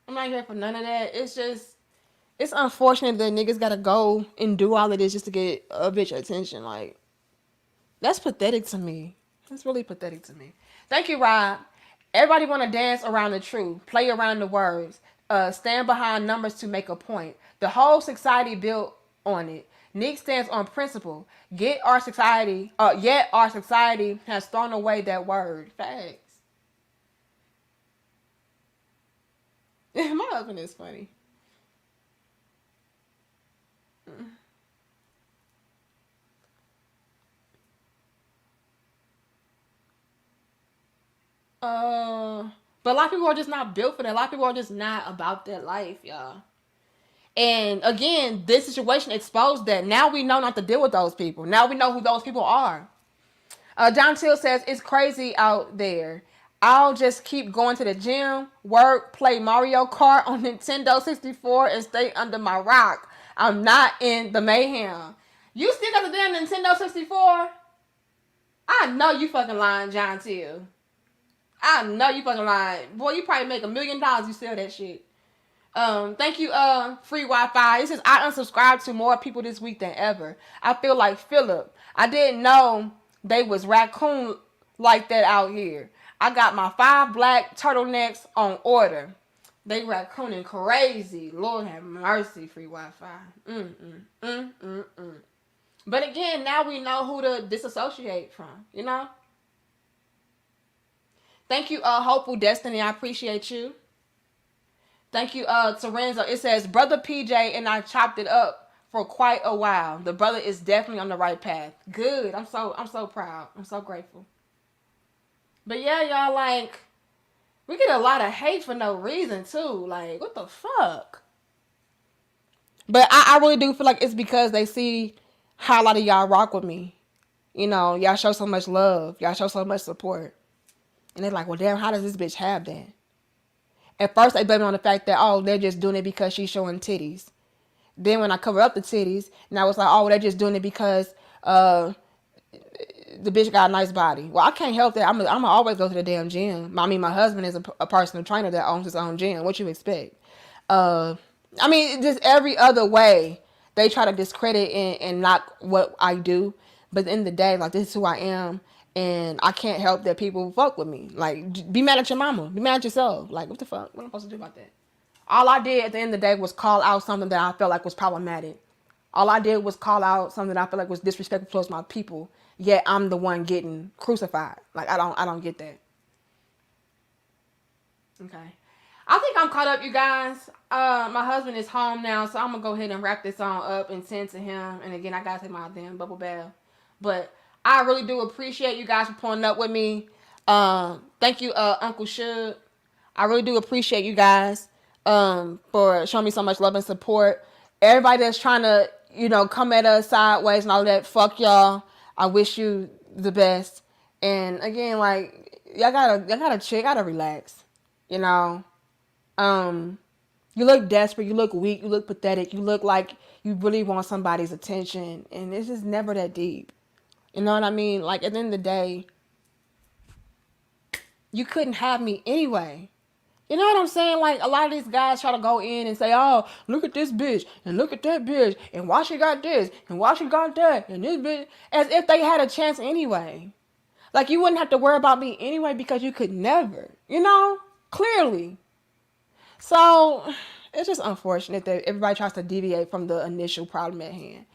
I'm not here for none of that. It's unfortunate that niggas gotta go and do all of this just to get a bitch attention. Like, that's pathetic to me. That's really pathetic to me. Thank you, Rob. Everybody want to dance around the truth, play around the words, stand behind numbers to make a point. The whole society built on it. Nick stands on principle. Yet our society has thrown away that word. Facts. My husband is funny. But a lot of people are just not built for that. A lot of people are just not about that life, y'all. And again, this situation exposed that. Now we know not to deal with those people. Now we know who those people are. John Till says, it's crazy out there. I'll just keep going to the gym, work, play Mario Kart on Nintendo 64, and stay under my rock. I'm not in the mayhem. You still got the damn Nintendo 64? I know you fucking lying, John Till. I know you fucking lying. Boy, you probably make $1 million you sell that shit. Thank you, free Wi-Fi. It says, I unsubscribed to more people this week than ever. I feel like Philip. I didn't know they was raccoon like that out here. I got my 5 black turtlenecks on order. They raccooning crazy. Lord have mercy, free Wi-Fi. But again, now we know who to disassociate from, you know? Thank you, Hopeful Destiny. I appreciate you. Thank you, Terenzo. It says, Brother PJ and I chopped it up for quite a while. The brother is definitely on the right path. Good. I'm so proud. I'm so grateful. But yeah, y'all, like, we get a lot of hate for no reason too. Like, what the fuck? But I really do feel like it's because they see how a lot of y'all rock with me. You know, y'all show so much love. Y'all show so much support. And they're like, well, damn, how does this bitch have that? At first, they blame it on the fact that, oh, they're just doing it because she's showing titties. Then when I cover up the titties, and I was like, oh, they're just doing it because the bitch got a nice body. Well, I can't help that. I'm gonna always go to the damn gym. I mean, my husband is a personal trainer that owns his own gym. What you expect? I mean, just every other way, they try to discredit and knock what I do. But at the end of the day, like, this is who I am. And I can't help that people fuck with me. Like, be mad at your mama. Be mad at yourself. Like, what the fuck? What am I supposed to do about that? All I did at the end of the day was call out something that I felt like was problematic. All I did was call out something that I felt like was disrespectful towards my people. Yet I'm the one getting crucified. Like, I don't get that. Okay. I think I'm caught up, you guys. My husband is home now, so I'm gonna go ahead and wrap this on up and send to him. And again, I gotta take my damn bubble bath. But I really do appreciate you guys for pulling up with me. Thank you, Uncle Shug. I really do appreciate you guys for showing me so much love and support. Everybody that's trying to, you know, come at us sideways and all that, fuck y'all. I wish you the best. And again, like, y'all gotta chill, gotta relax. You know? You look desperate, you look weak, you look pathetic, you look like you really want somebody's attention. And it's just never that deep. You know what I mean? Like, at the end of the day, you couldn't have me anyway. You know what I'm saying? Like, a lot of these guys try to go in and say, oh, look at this bitch, and look at that bitch, and why she got this, and why she got that, and this bitch, as if they had a chance anyway. Like, you wouldn't have to worry about me anyway because you could never, you know? Clearly. So, it's just unfortunate that everybody tries to deviate from the initial problem at hand.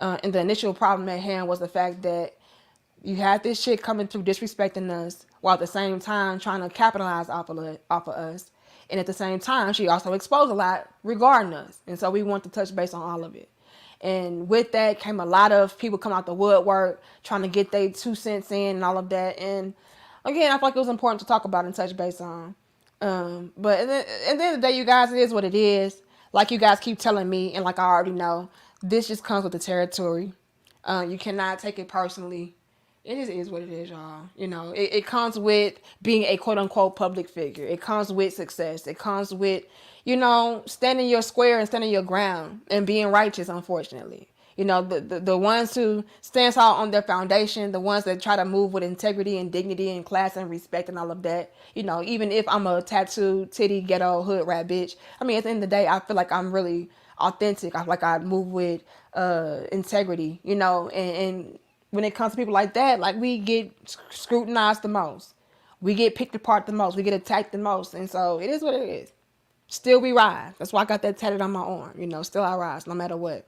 And the initial problem at hand was the fact that you had this shit coming through disrespecting us while at the same time trying to capitalize off of us. And at the same time, she also exposed a lot regarding us. And so we want to touch base on all of it. And with that came a lot of people coming out the woodwork, trying to get their 2 cents in and all of that. And again, I feel like it was important to talk about and touch base on. But at the end of the day, you guys, it is what it is. Like you guys keep telling me, and like I already know, this just comes with the territory. You cannot take it personally. It is what it is, y'all. You know, it comes with being a quote unquote public figure. It comes with success. It comes with, you know, standing your square and standing your ground and being righteous, unfortunately. You know, the ones who stand tall on their foundation, the ones that try to move with integrity and dignity and class and respect and all of that. You know, even if I'm a tattooed, titty, ghetto, hood rat bitch, I mean, at the end of the day, I feel like I'm really authentic. I feel like I move with integrity, you know, and when it comes to people like that, like we get scrutinized the most. We get picked apart the most. We get attacked the most. And so it is what it is. Still we rise. That's why I got that tatted on my arm. You know, still I rise no matter what.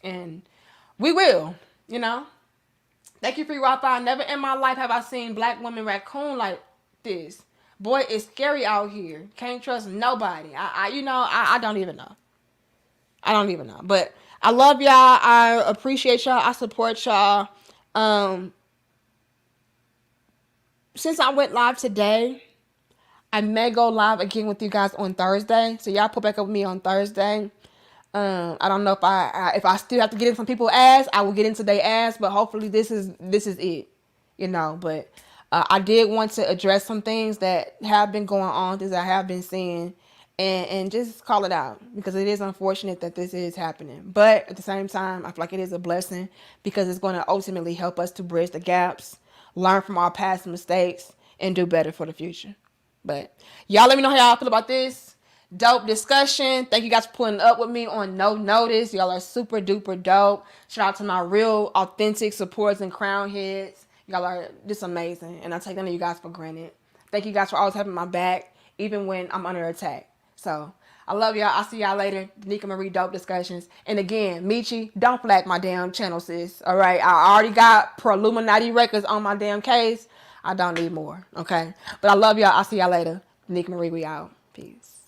And we will, you know. Thank you, Free Wi-Fi. Never in my life have I seen black women raccoon like this. Boy, it's scary out here. Can't trust nobody. I don't even know. I don't even know. But I love y'all. I appreciate y'all. I support y'all. Um, since I went live today, I may go live again with you guys on Thursday. So y'all put back up with me on Thursday. I don't know if I still have to get in some people's ass. I will get into their ass, but hopefully this is it, you know. But I did want to address some things that have been going on, things I have been seeing, and just call it out because it is unfortunate that this is happening. But at the same time, I feel like it is a blessing because it's going to ultimately help us to bridge the gaps, learn from our past mistakes, and do better for the future. But y'all let me know how y'all feel about this. Dope discussion. Thank you guys for pulling up with me on No Notice. Y'all are super duper dope. Shout out to my real authentic supporters and crown heads. Y'all are just amazing. And I take none of you guys for granted. Thank you guys for always having my back, even when I'm under attack. So I love y'all. I'll see y'all later. Danica Marie Dope Discussions. And again, Michi, don't flag my damn channel, sis. All right. I already got Pro-Illuminati records on my damn case. I don't need more. Okay. But I love y'all. I'll see y'all later. Danica Marie, we out. Peace.